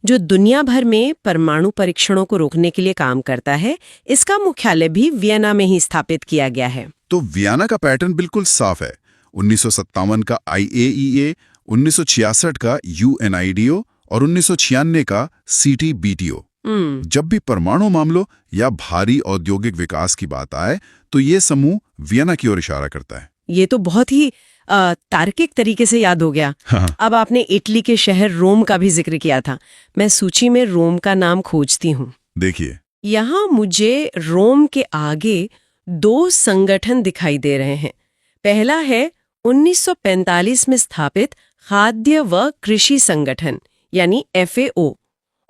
जो दुनिया भर में परमाणु परीक्षणों को रोकने के लिए काम करता है। इसका मुख्यालय भी वियना में ही स्थापित किया गया है। तो वियना का पैटर्न बिल्कुल साफ है। 1957 का IAEA, 1966 का UNIDO और 1996 का CTBTO। जब भी परमाणु मामलों या भारी औद्योगिक विकास की बात आए तो ये समूह वियना की ओर इशारा करता है। ये तो बहुत ही तार्किक तरीके से याद हो गया। हाँ। अब आपने इटली के शहर रोम का भी जिक्र किया था। मैं सूची में रोम का नाम खोजती हूँ। देखिए, यहाँ मुझे रोम के आगे दो संगठन दिखाई दे रहे हैं। पहला है 1945 में स्थापित खाद्य व कृषि संगठन यानी FAO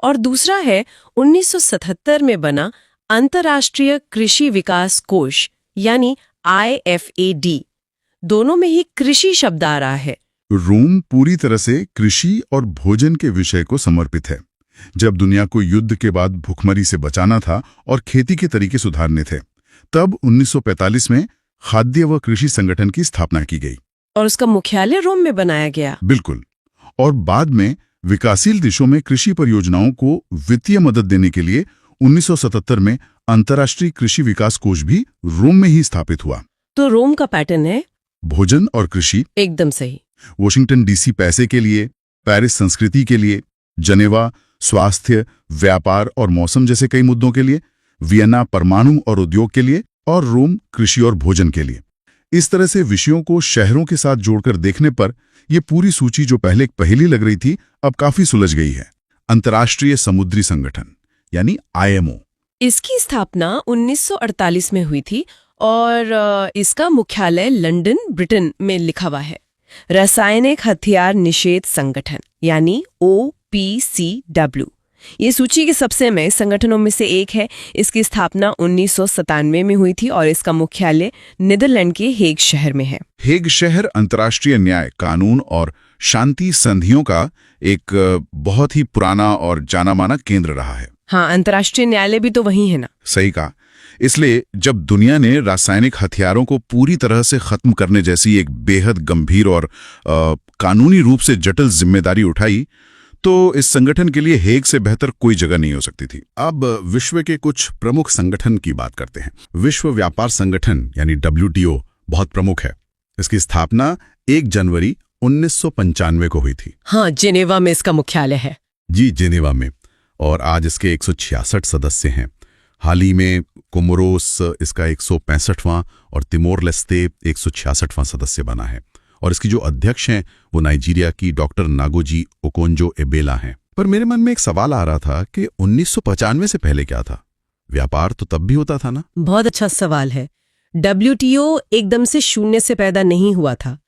और दूसरा है 1977 में बना अंतर्राष्ट्रीय कृषि विकास कोष यानी IFAD। दोनों में ही कृषि शब्द आ रहा है। रोम पूरी तरह से कृषि और भोजन के विषय को समर्पित है। जब दुनिया को युद्ध के बाद भूखमरी से बचाना था और खेती के तरीके सुधारने थे, तब 1945 में खाद्य व कृषि संगठन की स्थापना की गई और उसका मुख्यालय रोम में बनाया गया। बिल्कुल। और बाद में विकासशील देशों में कृषि परियोजनाओं को वित्तीय मदद देने के लिए 1977 में अंतर्राष्ट्रीय कृषि विकास कोष भी रोम में ही स्थापित हुआ। तो रोम का पैटर्न है भोजन और कृषि, एकदम सही। वॉशिंगटन डीसी पैसे के लिए, पेरिस संस्कृति के लिए, जनेवा स्वास्थ्य, व्यापार और मौसम जैसे कई मुद्दों के लिए, वियना परमाणु और उद्योग के लिए, और रोम कृषि और भोजन के लिए। इस तरह से विषयों को शहरों के साथ जोड़कर देखने पर यह पूरी सूची जो पहले एक पहेली लग रही थी, अब काफी सुलझ गई है। अंतर्राष्ट्रीय समुद्री संगठन यानी IMO। इसकी स्थापना 1948 में हुई थी और इसका मुख्यालय लंदन, ब्रिटेन में लिखा हुआ है। रासायनिक हथियार निषेध संगठन यानी OPCW ये सूची के सबसे नए संगठनों में से एक है। इसकी स्थापना 1997 में हुई थी और इसका मुख्यालय नीदरलैंड के हेग शहर में है। हेग शहर अंतर्राष्ट्रीय न्याय, कानून और शांति संधियों का एक बहुत ही पुराना और जाना माना केंद्र रहा है। हाँ, अंतर्राष्ट्रीय न्यायालय भी तो वही है ना। सही कहा। इसलिए जब दुनिया ने रासायनिक हथियारों को पूरी तरह से खत्म करने जैसी एक बेहद गंभीर और कानूनी रूप से जटिल जिम्मेदारी उठाई, तो इस संगठन के लिए हेग से बेहतर कोई जगह नहीं हो सकती थी। अब विश्व के कुछ प्रमुख संगठन की बात करते हैं। विश्व व्यापार संगठन यानी WTO बहुत प्रमुख है। इसकी स्थापना 1 जनवरी 1995 को हुई थी। हाँ, जेनेवा में इसका मुख्यालय है। जी, जेनेवा में। और आज इसके 166 सदस्य हैं। हाल ही में कोमोरोस इसका 165वां और तिमोर लेस्ते 166वां सदस्य बना है। और इसकी जो अध्यक्ष हैं वो नाइजीरिया की डॉक्टर नागोजी ओकोंजो-इवेला हैं। पर मेरे मन में एक सवाल आ रहा था कि 1995 से पहले क्या था? व्यापार तो तब भी होता था ना? बहुत अच्छा सवाल है। WTO एकदम से शून्य से पैदा नहीं हुआ था।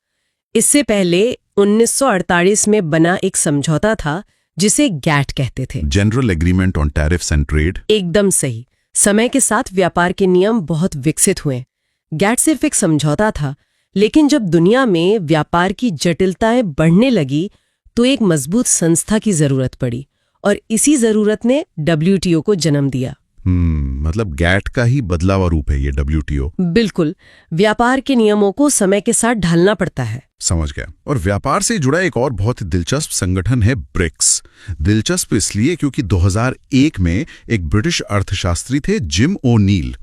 इससे पहले 1948 में बना एक समझौता था जिसे GATT कहते थे, general agreement on tariffs and trade. एकदम सही। समय के साथ व्यापार के नियम बहुत विकसित हुए। GATT सिर्फ एक समझौता था, लेकिन जब दुनिया में व्यापार की जटिलताएं बढ़ने लगी तो एक मजबूत संस्था की जरूरत पड़ी और इसी जरूरत ने WTO को जन्म दिया। मतलब GATT का ही बदला हुआ रूप है ये WTO। बिल्कुल, व्यापार के नियमों को समय के साथ ढालना पड़ता है। समझ गया। और व्यापार से जुड़ा एक और बहुत ही दिलचस्प संगठन है ब्रिक्स। दिलचस्प इसलिए क्योंकि 2001 में एक ब्रिटिश अर्थशास्त्री थे जिम ओ'नील।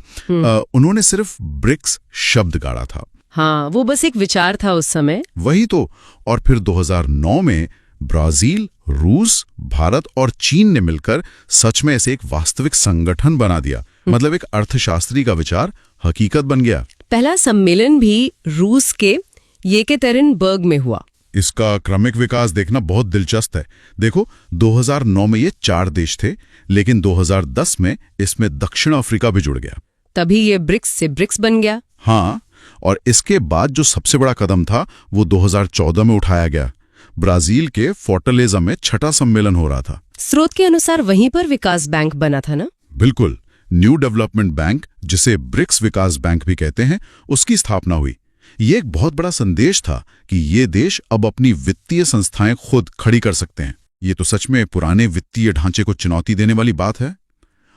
उन्होंने सिर्फ ब्रिक्स शब्द गाड़ा था। हाँ, वो बस एक विचार था उस समय। वही तो। और फिर 2009 में ब्राजील, रूस, भारत और चीन ने मिलकर सच में ऐसे एक वास्तविक संगठन बना दिया। मतलब एक अर्थशास्त्री का विचार हकीकत बन गया। पहला सम्मेलन भी रूस के येकेतेरिनबर्ग में हुआ। इसका क्रमिक विकास देखना बहुत दिलचस्प है। देखो, 2009 में ये 4 देश थे, लेकिन 2010 में इसमें दक्षिण अफ्रीका भी जुड़ गया। तभी ये ब्रिक्स से ब्रिक्स बन गया। हाँ, और इसके बाद जो सबसे बड़ा कदम था वो 2014 में उठाया गया। ब्राजील के फोर्टलेजा में 6ठा सम्मेलन हो रहा था। स्रोत के अनुसार वहीं पर विकास बैंक बना था ना? बिल्कुल। न्यू डेवलपमेंट बैंक, जिसे ब्रिक्स विकास बैंक भी कहते हैं, उसकी स्थापना हुई। ये एक बहुत बड़ा संदेश था कि ये देश अब अपनी वित्तीय संस्थाएं खुद खड़ी कर सकते हैं। ये तो सच में पुराने वित्तीय ढांचे को चुनौती देने वाली बात है।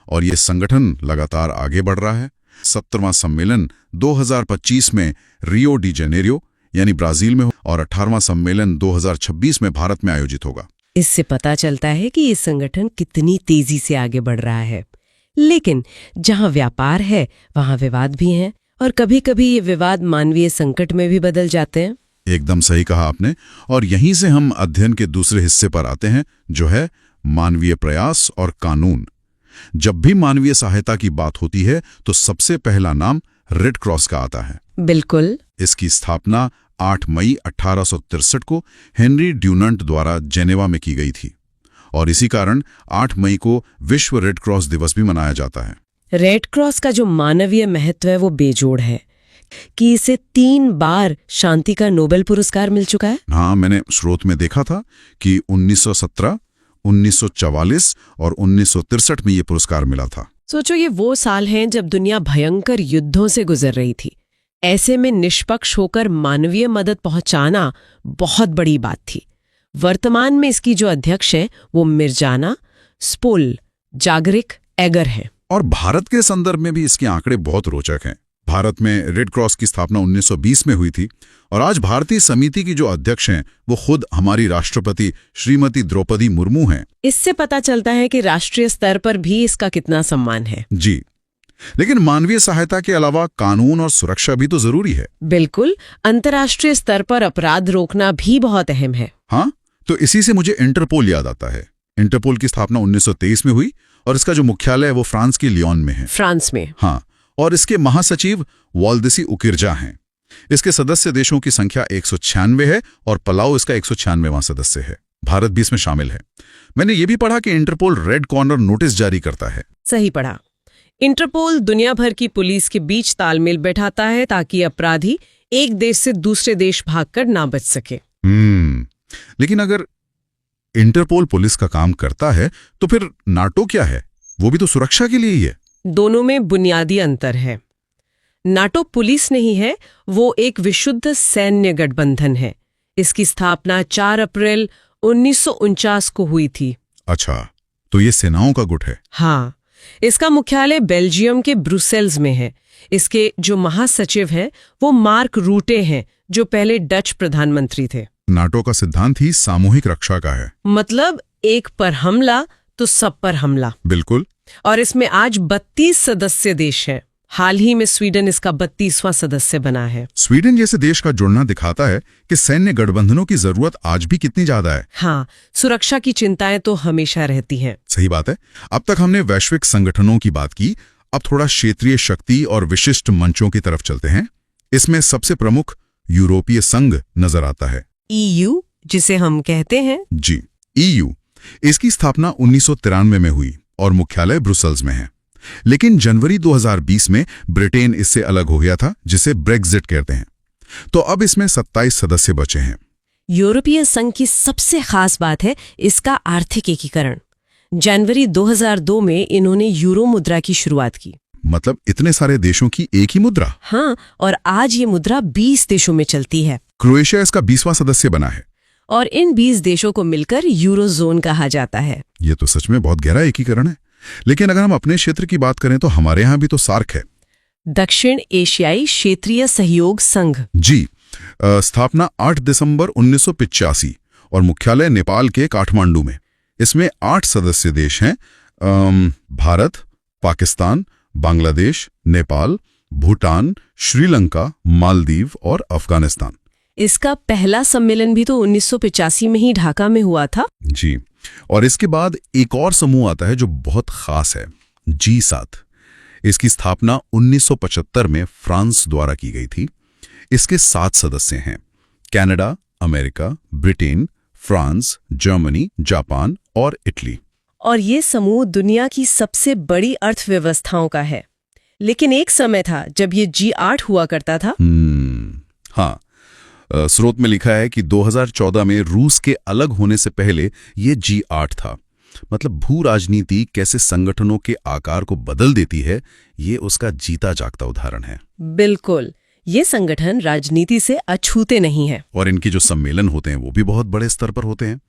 और ये संगठन लगातार आगे बढ़ रहा है। 17वां सम्मेलन 2025 में रियो डी जेनेरियो यानी ब्राजील में और 18वां सम्मेलन 2026 में भारत में आयोजित होगा। इससे पता चलता है कि ये संगठन कितनी तेजी से आगे बढ़ रहा है। लेकिन जहां व्यापार है वहां विवाद भी हैं और कभी-कभी ये विवाद मानवीय संकट में भी बदल जाते हैं। एकदम सही कहा आपने। और यहीं से हम अध्ययन के दूसरे हिस्से पर आते हैं, जो है मानवीय प्रयास और कानून। जब भी मानवीय सहायता की बात होती है तो सबसे पहला नाम रेड क्रॉस का आता है। बिल्कुल। इसकी स्थापना 8 मई 1863 को हेनरी ड्यूनंट द्वारा जेनेवा में की गई थी और इसी कारण 8 मई को विश्व रेड क्रॉस दिवस भी मनाया जाता है। रेड क्रॉस का जो मानवीय महत्व है वो बेजोड़ है कि इसे 3 बार शांति का नोबेल पुरस्कार मिल चुका है। हाँ, मैंने स्रोत में देखा था कि 1917, 1944 और 1963 में ये पुरस्कार मिला था। सोचो, ये वो साल हैं जब दुनिया भयंकर युद्धों से गुजर रही थी। ऐसे में निष्पक्ष होकर मानवीय मदद पहुंचाना बहुत बड़ी बात थी। वर्तमान में इसकी जो अध्यक्ष हैं वो मिर्जाना स्पोल जागरिक एगर हैं। और भारत के संदर्भ में भी इसके आंकड़े बहुत रोचक हैं। भारत में रेड क्रॉस की स्थापना 1920 में हुई थी और आज भारतीय समिति की जो अध्यक्ष हैं वो खुद हमारी राष्ट्रपति श्रीमती द्रौपदी मुर्मू हैं। इससे पता चलता है कि राष्ट्रीय स्तर पर भी इसका कितना सम्मान है। जी, लेकिन मानवीय सहायता के अलावा कानून और सुरक्षा भी तो जरूरी है। बिल्कुल, अंतर्राष्ट्रीय स्तर पर अपराध रोकना भी बहुत अहम है। हाँ, तो इसी से मुझे इंटरपोल याद आता है। इंटरपोल की स्थापना 1923 में हुई और इसका जो मुख्यालय है वो फ्रांस के लियोन में है। फ्रांस में? हाँ, और इसके महासचिव वॉल्देसी उकिरजा हैं। इसके सदस्य देशों की संख्या 196 है और पलाऊ इसका 196वां सदस्य है। भारत भी इसमें शामिल है। मैंने ये भी पढ़ा कि इंटरपोल रेड कॉर्नर नोटिस जारी करता है। सही पढ़ा। इंटरपोल दुनिया भर की पुलिस के बीच तालमेल बैठाता है ताकि अपराधी एक देश से दूसरे देश भागकर ना बच सके। लेकिन अगर इंटरपोल पुलिस का काम करता है तो फिर नाटो क्या है? वो भी तो सुरक्षा के लिए ही है। दोनों में बुनियादी अंतर है। नाटो पुलिस नहीं है, वो एक विशुद्ध सैन्य गठबंधन है। इसकी स्थापना 4 अप्रैल 1949 को हुई थी। अच्छा, तो ये सेनाओं का गुट है। हाँ, इसका मुख्यालय बेल्जियम के ब्रुसेल्स में है। इसके जो महासचिव हैं वो मार्क रूटे हैं, जो पहले डच प्रधानमंत्री थे। नाटो का सिद्धांत ही सामूहिक रक्षा का है। मतलब एक पर हमला तो सब पर हमला। बिल्कुल। और इसमें आज 32 सदस्य देश हैं। हाल ही में स्वीडन इसका 32वां सदस्य बना है। स्वीडन जैसे देश का जुड़ना दिखाता है कि सैन्य गठबंधनों की जरूरत आज भी कितनी ज्यादा है। हाँ, सुरक्षा की चिंताएं तो हमेशा रहती हैं। सही बात है। अब तक हमने वैश्विक संगठनों की बात की, अब थोड़ा क्षेत्रीय शक्ति और विशिष्ट मंचों की तरफ चलते हैं। इसमें सबसे प्रमुख यूरोपीय संघ नजर आता है। EU, जिसे हम कहते हैं। जी, EU। इसकी स्थापना 1993 में हुई और मुख्यालय ब्रुसेल्स में है। लेकिन जनवरी 2020 में ब्रिटेन इससे अलग हो गया था, जिसे ब्रेक्जिट कहते हैं। तो अब इसमें 27 सदस्य बचे हैं। यूरोपीय संघ की सबसे खास बात है इसका आर्थिक एकीकरण। जनवरी 2002 में इन्होंने यूरो मुद्रा की शुरुआत की। मतलब इतने सारे देशों की एक ही मुद्रा? हाँ, और आज ये मुद्रा 20 देशों में चलती है। क्रोएशिया इसका 20वां सदस्य बना है। और इन 20 देशों को मिलकर यूरोजोन कहा जाता है। ये तो सच में बहुत गहरा एकीकरण है। लेकिन अगर हम अपने क्षेत्र की बात करें तो हमारे यहाँ भी तो सार्क है, दक्षिण एशियाई क्षेत्रीय सहयोग संघ। जी, स्थापना 8 दिसंबर 1985 और मुख्यालय नेपाल के काठमांडू में। इसमें 8 सदस्य देश हैं, भारत, पाकिस्तान, बांग्लादेश, नेपाल, भूटान, श्रीलंका, मालदीव और अफगानिस्तान। इसका पहला सम्मेलन भी तो 1985 में ही ढाका में हुआ था। जी, और इसके बाद एक और समूह आता है जो बहुत खास है, G7। इसकी स्थापना 1975 में फ्रांस द्वारा की गई थी। इसके 7 सदस्य हैं, Canada, America, Britain, France, Germany, Japan और इटली। और ये समूह दुनिया की सबसे बड़ी अर्थव्यवस्थाओं का है। लेकिन एक समय था जब ये G8 हुआ करता था। हाँ, स्रोत में लिखा है कि 2014 में रूस के अलग होने से पहले ये G8 था। मतलब भू राजनीति कैसे संगठनों के आकार को बदल देती है, ये उसका जीता जागता उदाहरण है। बिल्कुल, ये संगठन राजनीति से अछूते नहीं है। और इनके जो सम्मेलन होते हैं वो भी बहुत बड़े स्तर पर होते हैं।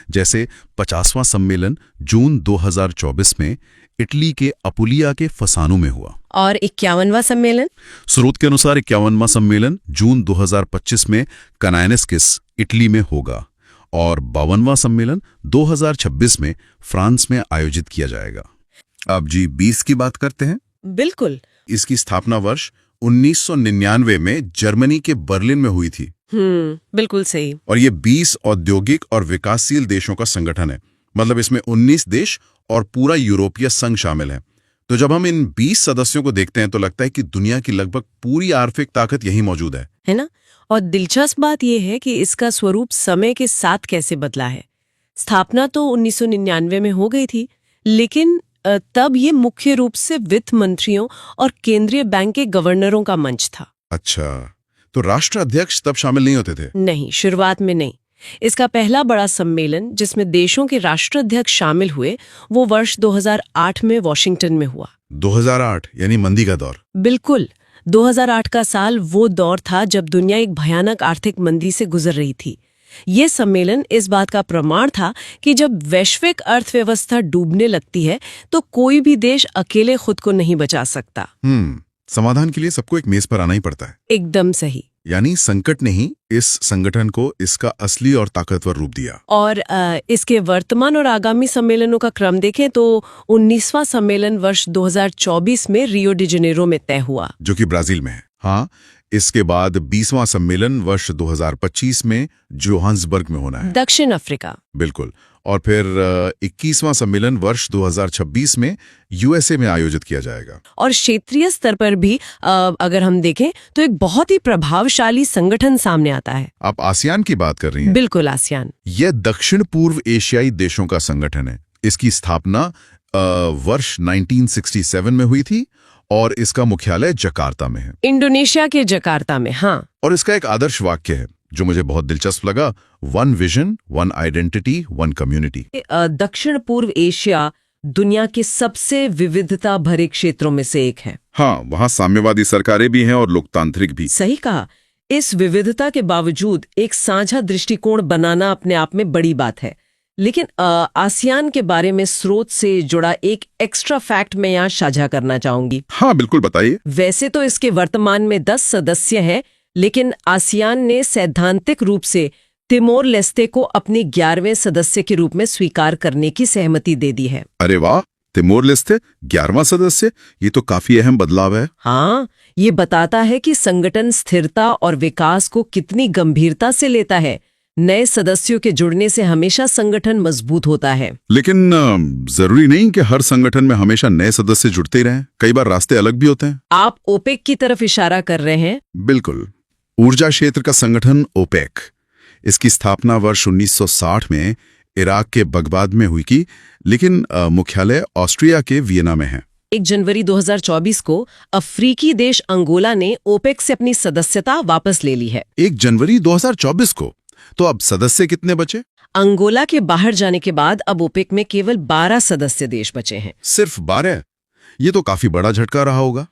जैसे 50वां सम्मेलन जून 2024 में इटली के अपुलिया के फसानो में हुआ। और 51वां सम्मेलन? स्रोत के अनुसार 51वां सम्मेलन जून 2025 में कनायनिस्किस इटली में होगा और 52वां सम्मेलन 2026 में फ्रांस में आयोजित किया जाएगा। अब G20 की बात करते हैं। बिल्कुल। इसकी स्थापना वर्ष 1999 में जर्मनी के बर्लिन में हुई थी। बिल्कुल सही। और ये 20 औद्योगिक और विकासशील देशों का संगठन है। मतलब इसमें 19 देश और पूरा यूरोपीय संघ शामिल है। तो जब हम इन 20 सदस्यों को देखते हैं तो लगता है कि दुनिया की लगभग पूरी आर्थिक ताकत यहीं मौजूद है ना? और दिलचस्प बात यह है कि इसका स्वरूप समय के साथ कैसे बदला है। स्थापना तो 1999 में हो गई थी, लेकिन तब ये मुख्य रूप से वित्त मंत्रियों और केंद्रीय बैंक के गवर्नरों का मंच था। अच्छा, तो राष्ट्राध्यक्ष तब शामिल नहीं होते थे? नहीं, शुरुआत में नहीं। इसका पहला बड़ा सम्मेलन जिसमें देशों के राष्ट्राध्यक्ष शामिल हुए वो वर्ष 2008 में वॉशिंगटन में हुआ। 2008 यानी मंदी का दौर? बिल्कुल। 2008 का साल वो दौर था जब दुनिया एक भयानक आर्थिक मंदी से गुजर रही थी। ये सम्मेलन इस बात का प्रमाण था कि जब वैश्विक अर्थव्यवस्था डूबने लगती है तो कोई भी देश अकेले खुद को नहीं बचा सकता। समाधान के लिए सबको एक मेज पर आना ही पड़ता है। एकदम सही। यानी संकट ने ही इस संगठन को इसका असली और ताकतवर रूप दिया। और इसके वर्तमान और आगामी सम्मेलनों का क्रम देखें तो 19वां सम्मेलन वर्ष 2024 में रियो डी जेनेरो में तय हुआ, जो कि ब्राजील में है। हाँ, इसके बाद 20वां सम्मेलन वर्ष 2025 में जोहान्सबर्ग में होना है, दक्षिण अफ्रीका। बिल्कुल। और फिर 21वां सम्मेलन वर्ष 2026 में यूएसए में आयोजित किया जाएगा। और क्षेत्रीय स्तर पर भी अगर हम देखें तो एक बहुत ही प्रभावशाली संगठन सामने आता है। आप आसियान की बात कर रही हैं? बिल्कुल, आसियान। यह दक्षिण पूर्व एशियाई देशों का संगठन है। इसकी स्थापना वर्ष 1967 में हुई थी और इसका मुख्यालय जकार्ता में है, इंडोनेशिया के जकार्ता में। हाँ, और इसका एक आदर्श वाक्य है जो मुझे बहुत दिलचस्प लगा, 1 विजन 1 आइडेंटिटी 1 कम्युनिटी। दक्षिण पूर्व एशिया दुनिया के सबसे विविधता भरे क्षेत्रों में से एक है। हाँ, वहाँ साम्यवादी सरकारें भी हैं और लोकतांत्रिक भी। सही कहा। इस विविधता के बावजूद एक साझा दृष्टिकोण बनाना अपने आप में बड़ी बात है। लेकिन आसियान के बारे में स्रोत से जुड़ा एक एक्स्ट्रा फैक्ट मैं यहाँ साझा करना चाहूंगी। हाँ, बिल्कुल, बताइए। वैसे तो इसके वर्तमान में 10 सदस्य हैं, लेकिन आसियान ने सैद्धांतिक रूप से तिमोर लेस्ते को अपने 11वें सदस्य के रूप में स्वीकार करने की सहमति दे दी है। अरे वाह, तिमोर लेस्ते 11वां सदस्य, ये तो काफी अहम बदलाव है। हाँ, ये बताता है कि संगठन स्थिरता और विकास को कितनी गंभीरता से लेता है। नए सदस्यों के जुड़ने से हमेशा संगठन मजबूत होता है। लेकिन जरूरी नहीं कि हर संगठन में हमेशा नए सदस्य जुड़ते ही रहें, कई बार रास्ते अलग भी होते हैं। आप ओपेक की तरफ इशारा कर रहे हैं? बिल्कुल। ऊर्जा क्षेत्र का संगठन ओपेक, इसकी स्थापना वर्ष 1960 में इराक के बगदाद में हुई की, लेकिन मुख्यालय ऑस्ट्रिया के वियना में है। 1 जनवरी 2024 को अफ्रीकी देश अंगोला ने ओपेक से अपनी सदस्यता वापस ले ली है। 1 जनवरी 2024 को? तो अब सदस्य कितने बचे? अंगोला के बाहर जाने के बाद अब ओपेक में केवल 12 सदस्य देश बचे हैं। सिर्फ 12? ये तो काफी बड़ा झटका रहा होगा।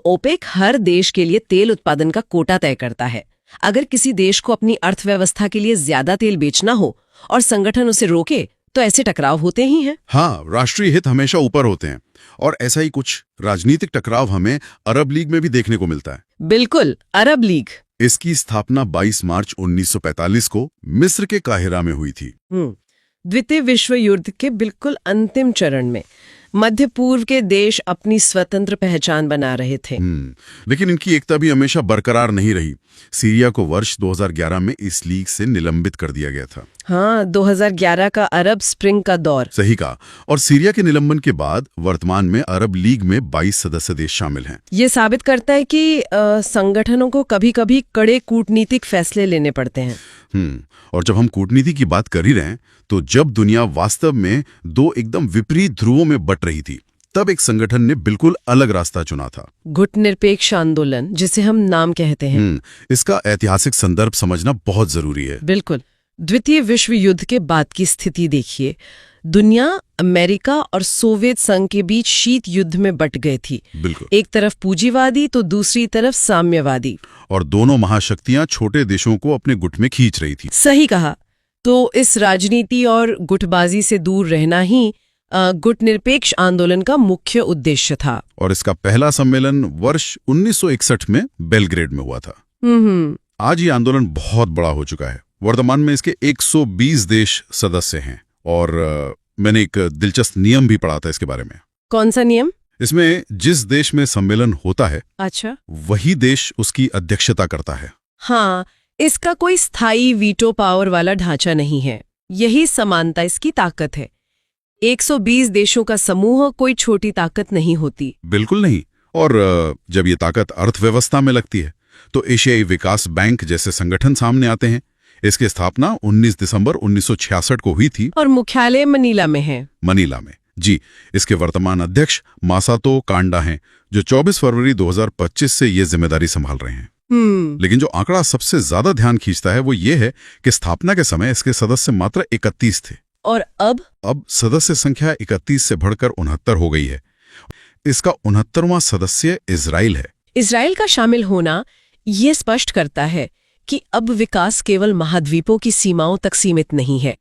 ओपेक हर देश के लिए तेल उत्पादन का कोटा तय करता है। अगर किसी देश को अपनी अर्थव्यवस्था के लिए ज्यादा तेल बेचना हो और संगठन उसे रोके तो ऐसे टकराव होते ही हैं। हाँ, राष्ट्रीय हित हमेशा ऊपर होते हैं, और ऐसा ही कुछ राजनीतिक टकराव हमें अरब लीग में भी देखने को मिलता है। बिल्कुल, अरब लीग। इसकी स्थापना 22 मार्च 1945 को मिस्र के काहिरा में हुई थी। द्वितीय विश्व युद्ध के बिल्कुल अंतिम चरण में मध्य पूर्व के देश अपनी स्वतंत्र पहचान बना रहे थे। लेकिन इनकी एकता भी हमेशा बरकरार नहीं रही। सीरिया को वर्ष 2011 में इस लीग से निलंबित कर दिया गया था। हाँ, 2011 का अरब स्प्रिंग का दौर। सही कहा। और सीरिया के निलंबन के बाद वर्तमान में अरब लीग में 22 सदस्य देश शामिल हैं। ये साबित करता है कि संगठनों को कभी-कभी कड़े कूटनीतिक फैसले लेने पड़ते हैं। और जब हम कूटनीति की बात कर ही रहे हैं, तो जब दुनिया वास्तव में 2 एकदम विपरीत ध्रुवों में बट रही थी, तब एक संगठन ने बिल्कुल अलग रास्ता चुना था। गुटनिरपेक्ष आंदोलन, जिसे हम नाम कहते हैं। इसका ऐतिहासिक संदर्भ समझना बहुत जरूरी है। बिल्कुल। द्वितीय विश्व युद्ध के बाद की स्थिति देखिए। दुनिया अमेरिका और सोवियत संघ के बीच शीत युद्ध में बट गई थी। बिल्कुल। एक तरफ पूंजीवादी तो दूसरी तरफ साम्यवादी, और दोनों महाशक्तियां छोटे देशों को अपने गुट में खींच रही थी। सही कहा। तो इस राजनीति और गुटबाजी से दूर रहना ही गुटनिरपेक्ष आंदोलन का मुख्य उद्देश्य था। और इसका पहला सम्मेलन वर्ष 1961 में बेलग्रेड में हुआ था। आज ये आंदोलन बहुत बड़ा हो चुका है। वर्तमान में इसके 120 देश सदस्य हैं, और मैंने एक दिलचस्प नियम भी पढ़ा था इसके बारे में। कौन सा नियम? इसमें जिस देश में सम्मेलन होता है, अच्छा, वही देश उसकी अध्यक्षता करता है। हाँ, इसका कोई स्थायी वीटो पावर वाला ढांचा नहीं है। यही समानता इसकी ताकत है। 120 देशों का समूह कोई छोटी ताकत नहीं होती। बिल्कुल नहीं। और जब ये ताकत अर्थव्यवस्था में लगती है, तो एशियाई विकास बैंक जैसे संगठन सामने आते हैं। इसकी स्थापना 19 दिसंबर 1966 को हुई थी, और मुख्यालय मनीला में है। मनीला में, जी। इसके वर्तमान अध्यक्ष मासातो कांडा हैं, जो 24 फरवरी 2025 से ये जिम्मेदारी संभाल रहे हैं। लेकिन जो आंकड़ा सबसे ज्यादा ध्यान खींचता है वो ये है कि स्थापना के समय इसके सदस्य मात्र 31 थे, और अब सदस्य संख्या 31 से बढ़कर 69 हो गई है। इसका 69वां सदस्य इजराइल है। इजराइल का शामिल होना ये स्पष्ट करता है कि अब विकास केवल महाद्वीपों की सीमाओं तक सीमित नहीं है।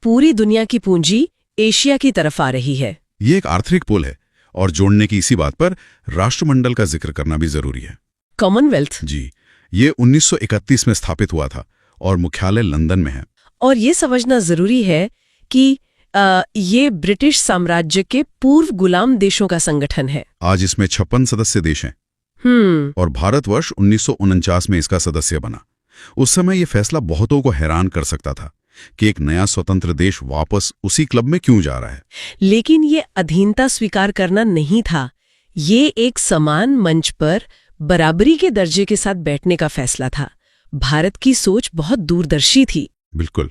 पूरी दुनिया की पूंजी एशिया की तरफ आ रही है। ये एक आर्थिक पुल है, और जोड़ने की इसी बात पर राष्ट्रमंडल का जिक्र करना भी जरूरी है। कॉमनवेल्थ। जी, ये 1931 में स्थापित हुआ था और मुख्यालय लंदन में है। और ये समझना जरूरी है कि ये ब्रिटिश साम्राज्य के पूर्व गुलाम देशों का संगठन है। आज इसमें 56 सदस्य देश हैं और भारतवर्ष 1949 में इसका सदस्य बना। उस समय ये फैसला बहुतों को हैरान कर सकता था कि एक नया स्वतंत्र देश वापस उसी क्लब में क्यों जा रहा है। लेकिन ये अधीनता स्वीकार करना नहीं था, ये एक समान मंच पर बराबरी के दर्जे के साथ बैठने का फैसला था। भारत की सोच बहुत दूरदर्शी थी। बिल्कुल।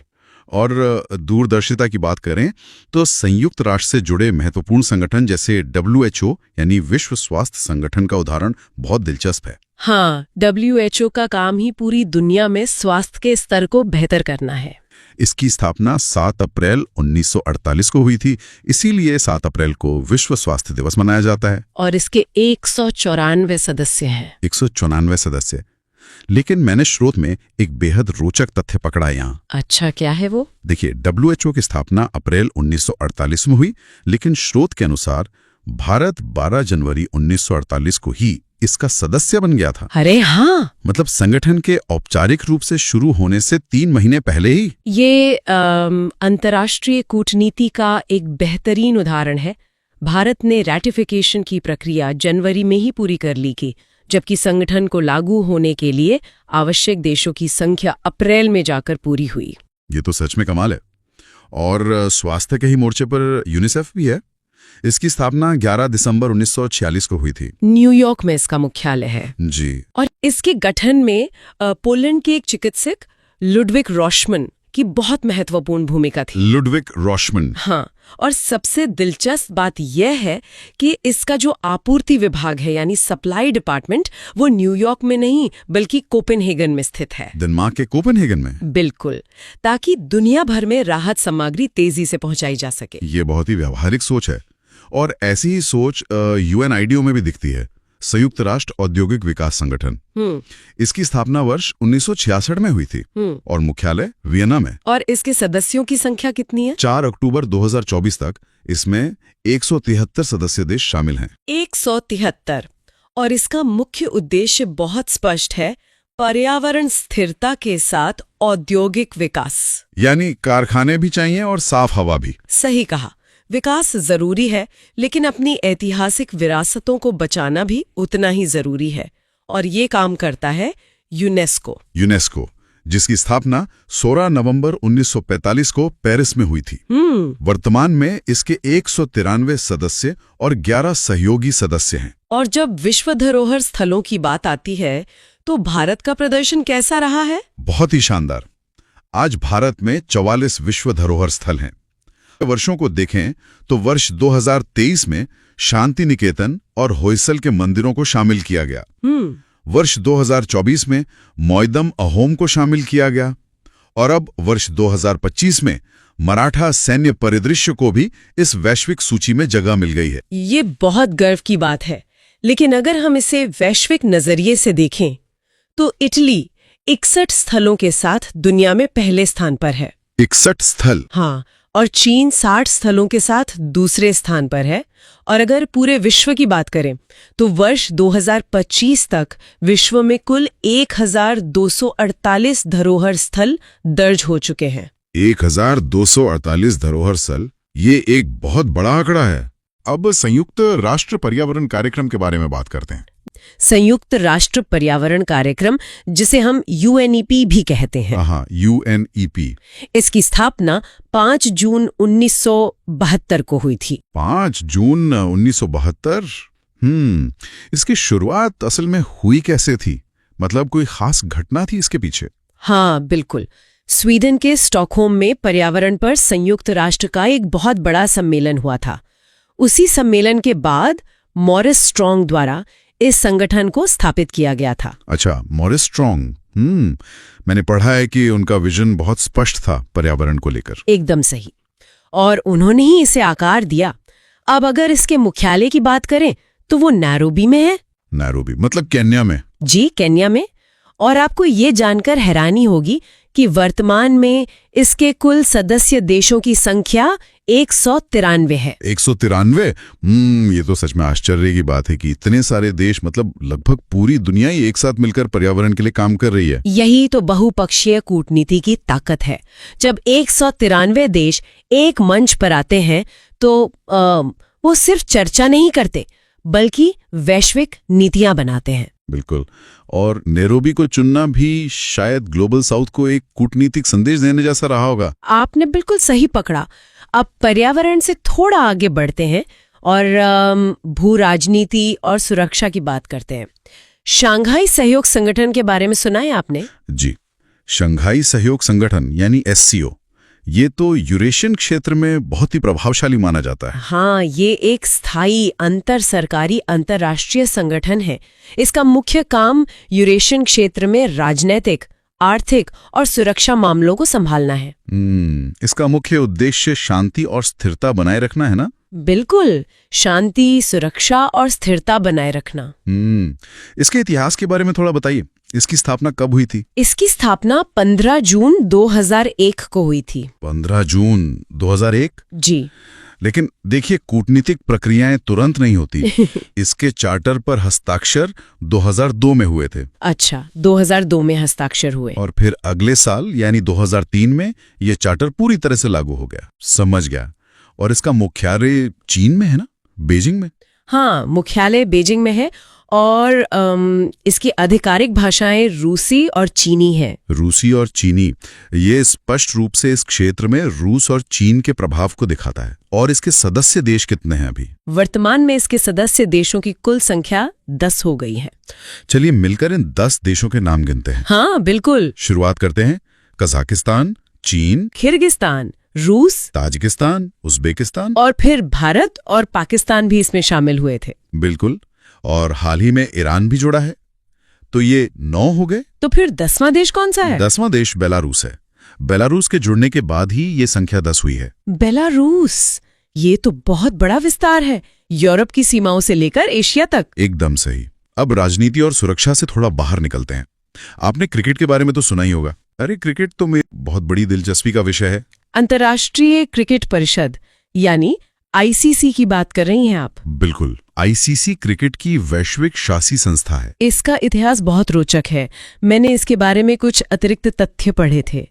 और दूरदर्शिता की बात करें तो संयुक्त राष्ट्र से जुड़े महत्वपूर्ण संगठन जैसे WHO यानी विश्व स्वास्थ्य संगठन का उदाहरण बहुत दिलचस्प है। हाँ, WHO का काम ही पूरी दुनिया में स्वास्थ्य के स्तर को बेहतर करना है। इसकी स्थापना 7 अप्रैल 1948 को हुई थी, इसीलिए 7 अप्रैल को विश्व स्वास्थ्य दिवस मनाया जाता है। और इसके 194 सदस्य हैं। 194 सदस्य। लेकिन मैंने स्रोत में एक बेहद रोचक तथ्य पकड़ा यहाँ। अच्छा, क्या है वो? देखिए, WHO की स्थापना अप्रैल 1948 में हुई, लेकिन स्रोत के अनुसार भारत 12 जनवरी 1948 को ही इसका सदस्य बन गया था। अरे हाँ, मतलब संगठन के औपचारिक रूप से शुरू होने से 3 महीने पहले ही। ये अंतर्राष्ट्रीय कूटनीति का एक बेहतरीन उदाहरण है। भारत ने रैटिफिकेशन की प्रक्रिया जनवरी में ही पूरी कर ली थी, जबकि संगठन को लागू होने के लिए आवश्यक देशों की संख्या अप्रैल में जाकर पूरी हुई। ये तो सच में कमाल है। और स्वास्थ्य के ही मोर्चे पर यूनिसेफ भी है। इसकी स्थापना 11 दिसंबर 1946 को हुई थी। न्यूयॉर्क में इसका मुख्यालय है जी। और इसके गठन में पोलैंड के एक चिकित्सक लुडविग रॉशमन की बहुत महत्वपूर्ण भूमिका थी। लुडविग रॉशमन। हाँ, और सबसे दिलचस्प बात यह है कि इसका जो आपूर्ति विभाग है यानी सप्लाई डिपार्टमेंट, वो न्यूयॉर्क में नहीं बल्कि कोपेनहेगन में स्थित है। डेनमार्क के कोपेनहेगन में? बिल्कुल, ताकि दुनिया भर में राहत सामग्री तेजी से पहुंचाई जा सके। ये बहुत ही व्यावहारिक सोच है और ऐसी ही सोच UNIDO में भी दिखती है, संयुक्त राष्ट्र औद्योगिक विकास संगठन। इसकी स्थापना वर्ष 1966 में हुई थी और मुख्यालय वियना में। और इसके सदस्यों की संख्या कितनी है? 4 अक्टूबर 2024 तक इसमें 173 सदस्य देश शामिल हैं। 173। और इसका मुख्य उद्देश्य बहुत स्पष्ट है, पर्यावरण स्थिरता के साथ औद्योगिक विकास। यानी कारखाने भी चाहिए और साफ हवा भी। सही कहा। विकास जरूरी है, लेकिन अपनी ऐतिहासिक विरासतों को बचाना भी उतना ही जरूरी है। और ये काम करता है यूनेस्को, जिसकी स्थापना 16 नवंबर 1945 को पेरिस में हुई थी। वर्तमान में इसके 193 सदस्य और 11 सहयोगी सदस्य हैं। और जब विश्व धरोहर स्थलों की बात आती है तो भारत का प्रदर्शन कैसा रहा है? बहुत ही शानदार। आज भारत में 44 विश्व धरोहर स्थल हैं। वर्षों को देखें तो वर्ष 2023 में शांति निकेतन और होयसल के मंदिरों को शामिल किया गया। वर्ष 2024 में मोइदम अहोम को शामिल किया गया और अब वर्ष 2025 में मराठा सैन्य परिदृश्य को भी इस वैश्विक सूची में जगह मिल गई है। ये बहुत गर्व की बात है, लेकिन अगर हम इसे वैश्विक नजरिए से देखें तो इटली 61 स्थलों के साथ दुनिया में पहले स्थान पर है। 61 स्थल? हाँ, और चीन 60 स्थलों के साथ दूसरे स्थान पर है। और अगर पूरे विश्व की बात करें तो वर्ष 2025 तक विश्व में कुल 1248 धरोहर स्थल दर्ज हो चुके हैं। 1248 धरोहर स्थल, ये एक बहुत बड़ा आंकड़ा है। अब संयुक्त राष्ट्र पर्यावरण कार्यक्रम के बारे में बात करते हैं। संयुक्त राष्ट्र पर्यावरण कार्यक्रम, जिसे हम UNEP भी कहते हैं। हाँ, UNEP। इसकी स्थापना 5 जून 1972 को हुई थी। 5 जून 1972? इसकी शुरुआत असल में हुई कैसे थी? मतलब कोई खास घटना थी इसके पीछे? हाँ, बिल्कुल। स्वीडन के स्टॉकहोम में पर्यावरण पर संयुक्त राष्ट्र का एक बहुत बड़ा सम्मेलन हुआ था। उसी सम्मेलन के बाद मॉरिस स्ट्रॉन्ग द्वारा इस संगठन को स्थापित किया गया था। अच्छा, मॉरिस स्ट्रॉन्ग। मैंने पढ़ा है कि उनका विजन बहुत स्पष्ट था पर्यावरण को लेकर। एकदम सही। और उन्होंने ही इसे आकार दिया। अब अगर इसके मुख्यालय की बात करें तो वो नैरोबी में है। नैरोबी मतलब केन्या में? जी, केन्या में। और आपको ये जानकर हैरानी होगी कि वर्तमान में इसके कुल सदस्य देशों की संख्या 193 है। 193? ये तो सच में आश्चर्य की बात है कि इतने सारे देश, मतलब लगभग पूरी दुनिया ही एक साथ मिलकर पर्यावरण के लिए काम कर रही है। यही तो बहुपक्षीय कूटनीति की ताकत है। जब 193 देश एक मंच पर आते हैं तो वो सिर्फ चर्चा नहीं करते बल्कि वैश्विक नीतियां बनाते हैं। बिल्कुल। और नैरोबी को चुनना भी शायद ग्लोबल साउथ को एक कूटनीतिक संदेश देने जैसा रहा होगा। आपने बिल्कुल सही पकड़ा। अब पर्यावरण से थोड़ा आगे बढ़ते हैं और भू राजनीति और सुरक्षा की बात करते हैं। शंघाई सहयोग संगठन के बारे में सुना है आपने? जी। शंघाई सहयोग संगठन यानी SCO, ये तो यूरेशियन क्षेत्र में बहुत ही प्रभावशाली माना जाता है। हाँ, ये एक स्थायी अंतर सरकारी अंतर्राष्ट्रीय संगठन है। इसका मुख्य काम यूरेशियन क्षेत्र में राजनैतिक, आर्थिक और सुरक्षा मामलों को संभालना है। इसका मुख्य उद्देश्य शांति और स्थिरता बनाए रखना है ना? बिल्कुल, शांति, सुरक्षा और स्थिरता बनाए रखना। इसके इतिहास के बारे में थोड़ा बताइए। इसकी स्थापना कब हुई थी? इसकी स्थापना 15 जून 2001 को हुई थी। 15 जून 2001? जी। लेकिन देखिए, कूटनीतिक प्रक्रियाएं तुरंत नहीं होती। इसके चार्टर पर हस्ताक्षर 2002 में हुए थे। अच्छा, 2002 में हस्ताक्षर हुए। और फिर अगले साल यानी 2003 में ये चार्टर पूरी तरह से लागू हो गया। समझ गया। और इसका मुख्यालय चीन में है ना? बीजिंग में? हाँ, मुख्यालय बीजिंग में है और इसकी आधिकारिक भाषाएं रूसी और चीनी है। रूसी और चीनी, ये स्पष्ट रूप से इस क्षेत्र में रूस और चीन के प्रभाव को दिखाता है। और इसके सदस्य देश कितने हैं अभी? वर्तमान में इसके सदस्य देशों की कुल संख्या 10 हो गई है। चलिए मिलकर इन 10 देशों के नाम गिनते हैं। हाँ बिल्कुल। शुरुआत करते हैं। कजाकिस्तान, चीन, किर्गिस्तान, रूस, ताजिकिस्तान, उज्बेकिस्तान और फिर भारत और पाकिस्तान भी इसमें शामिल हुए थे। बिल्कुल। और हाल ही में ईरान भी जुड़ा है। तो ये 9 हो गए। तो फिर 10वां देश कौन सा है? 10वां देश बेलारूस है। बेलारूस के जुड़ने के बाद ही ये संख्या 10 हुई है। बेलारूस, ये तो बहुत बड़ा विस्तार है, यूरोप की सीमाओं से लेकर एशिया तक। एकदम सही। अब राजनीति और सुरक्षा से थोड़ा बाहर निकलते हैं। आपने क्रिकेट के बारे में तो सुना ही होगा। अरे क्रिकेट तो मेरी बहुत बड़ी दिलचस्पी का विषय है। अंतर्राष्ट्रीय क्रिकेट परिषद यानी ICC की बात कर रही हैं आप? बिल्कुल। ICC क्रिकेट की वैश्विक शासी संस्था है। इसका इतिहास बहुत रोचक है। मैंने इसके बारे में कुछ अतिरिक्त तथ्य पढ़े थे।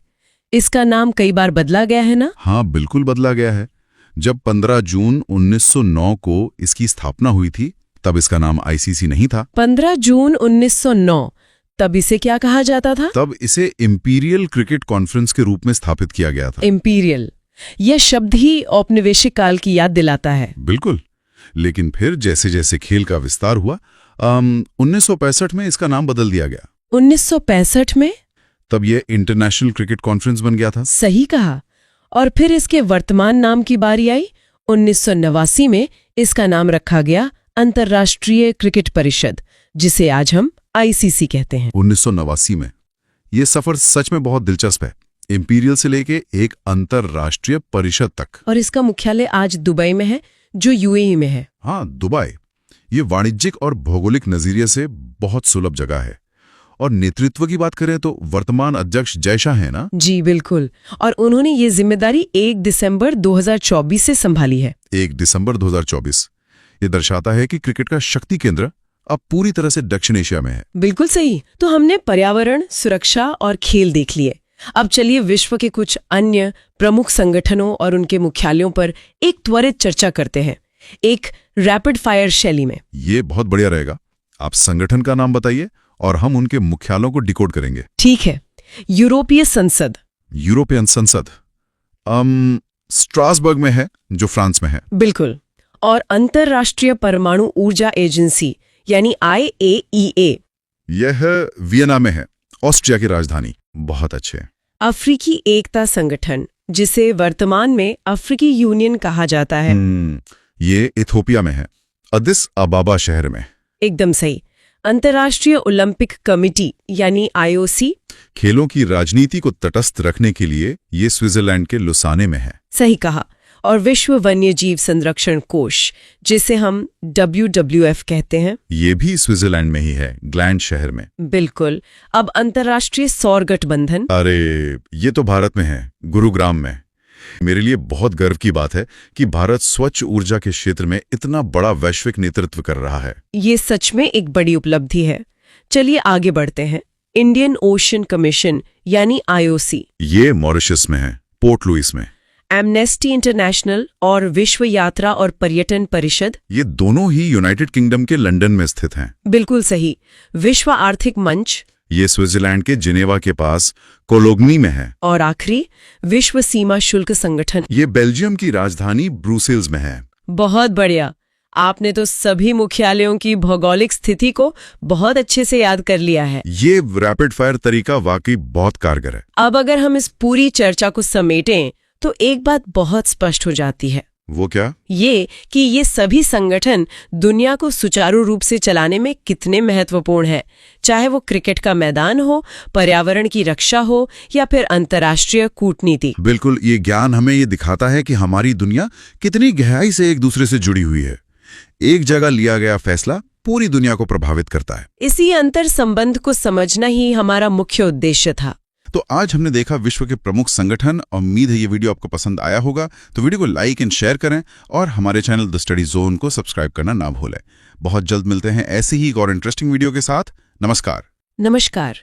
इसका नाम कई बार बदला गया है ना? हाँ बिल्कुल बदला गया है। जब 15 जून 1909 को इसकी स्थापना हुई थी तब इसका नाम ICC नहीं था। 15 जून 1909, तब इसे क्या कहा जाता था? तब इसे इंपीरियल क्रिकेट कॉन्फ्रेंस के रूप में स्थापित किया गया था। इंपीरियल, यह शब्द ही औपनिवेशिक काल की याद दिलाता है। बिल्कुल। लेकिन फिर जैसे जैसे खेल का विस्तार हुआ 1965 में इसका नाम बदल दिया गया। 1965 में? तब यह इंटरनेशनल क्रिकेट कॉन्फ्रेंस बन गया था। सही कहा। और फिर इसके वर्तमान नाम की बारी आई। 1989 में इसका नाम रखा गया अंतर्राष्ट्रीय क्रिकेट परिषद, जिसे आज हम ICC कहते हैं। 1989 में। यह सफर सच में बहुत दिलचस्प है। इंपीरियल से लेके एक अंतर्राष्ट्रीय परिषद तक। और इसका मुख्यालय आज दुबई में है, जो UAE में है। हाँ, दुबई। ये वाणिज्यिक और भौगोलिक नजरिए से बहुत सुलभ जगह है। और नेतृत्व की बात करें तो वर्तमान अध्यक्ष जय शाह है ना? जी बिल्कुल। और उन्होंने ये जिम्मेदारी 1 दिसंबर 2024 से संभाली है। 1 दिसंबर 2024। ये दर्शाता है कि क्रिकेट का शक्ति केंद्र अब पूरी तरह से दक्षिण एशिया में है। बिल्कुल सही। तो हमने पर्यावरण, सुरक्षा और खेल देख लिए। अब चलिए विश्व के कुछ अन्य प्रमुख संगठनों और उनके मुख्यालयों पर एक त्वरित चर्चा करते हैं, एक रैपिड फायर शैली में। ये बहुत बढ़िया रहेगा। आप संगठन का नाम बताइए और हम उनके मुख्यालयों को डिकोड करेंगे। ठीक है। यूरोपीय संसद। यूरोपियन संसद स्ट्रासबर्ग में है, जो फ्रांस में है। बिल्कुल। और अंतर्राष्ट्रीय परमाणु ऊर्जा एजेंसी यानी IAEA, यह वियना में है, ऑस्ट्रिया की राजधानी। बहुत अच्छे। अफ्रीकी एकता संगठन, जिसे वर्तमान में अफ्रीकी यूनियन कहा जाता है, ये इथियोपिया में है, अदिस अबाबा शहर में। एकदम सही। अंतर्राष्ट्रीय ओलंपिक कमेटी यानी IOC, खेलों की राजनीति को तटस्थ रखने के लिए ये स्विट्जरलैंड के लुसाने में है। सही कहा। और विश्व वन्यजीव संरक्षण कोष, जिसे हम WWF कहते हैं। ये भी स्विट्जरलैंड में ही है, ग्लैंड शहर में। बिल्कुल। अब अंतर्राष्ट्रीय सौर गठबंधन। अरे ये तो भारत में है, गुरुग्राम में। मेरे लिए बहुत गर्व की बात है कि भारत स्वच्छ ऊर्जा के क्षेत्र में इतना बड़ा वैश्विक नेतृत्व कर रहा है। ये सच में एक बड़ी उपलब्धि है। चलिए आगे बढ़ते हैं। इंडियन ओशन कमीशन यानी IOC, ये मॉरिशस में है, पोर्ट लुइस में। एमनेस्टी इंटरनेशनल और विश्व यात्रा और पर्यटन परिषद, ये दोनों ही यूनाइटेड किंगडम के लंदन में स्थित हैं। बिल्कुल सही। विश्व आर्थिक मंच, ये स्विट्जरलैंड के जिनेवा के पास कोलोग्नी में है। और आखिरी विश्व सीमा शुल्क संगठन, ये बेल्जियम की राजधानी ब्रुसेल्स में है। बहुत बढ़िया। आपने तो सभी मुख्यालयों की भौगोलिक स्थिति को बहुत अच्छे से याद कर लिया है। ये रैपिड फायर तरीका वाकई बहुत कारगर है। अब अगर हम इस पूरी चर्चा को समेटें तो एक बात बहुत स्पष्ट हो जाती है। वो क्या? ये कि ये सभी संगठन दुनिया को सुचारू रूप से चलाने में कितने महत्वपूर्ण हैं, चाहे वो क्रिकेट का मैदान हो, पर्यावरण की रक्षा हो या फिर अंतर्राष्ट्रीय कूटनीति। बिल्कुल, ये ज्ञान हमें ये दिखाता है कि हमारी दुनिया कितनी गहराई से एक दूसरे से जुड़ी हुई है। एक जगह लिया गया फैसला पूरी दुनिया को प्रभावित करता है। इसी अंतर संबंध को समझना ही हमारा मुख्य उद्देश्य था। तो आज हमने देखा विश्व के प्रमुख संगठन। उम्मीद है ये वीडियो आपको पसंद आया होगा। तो वीडियो को लाइक एंड शेयर करें और हमारे चैनल द स्टडी जोन को सब्सक्राइब करना ना भूलें। बहुत जल्द मिलते हैं ऐसी ही एक और इंटरेस्टिंग वीडियो के साथ। नमस्कार। नमस्कार।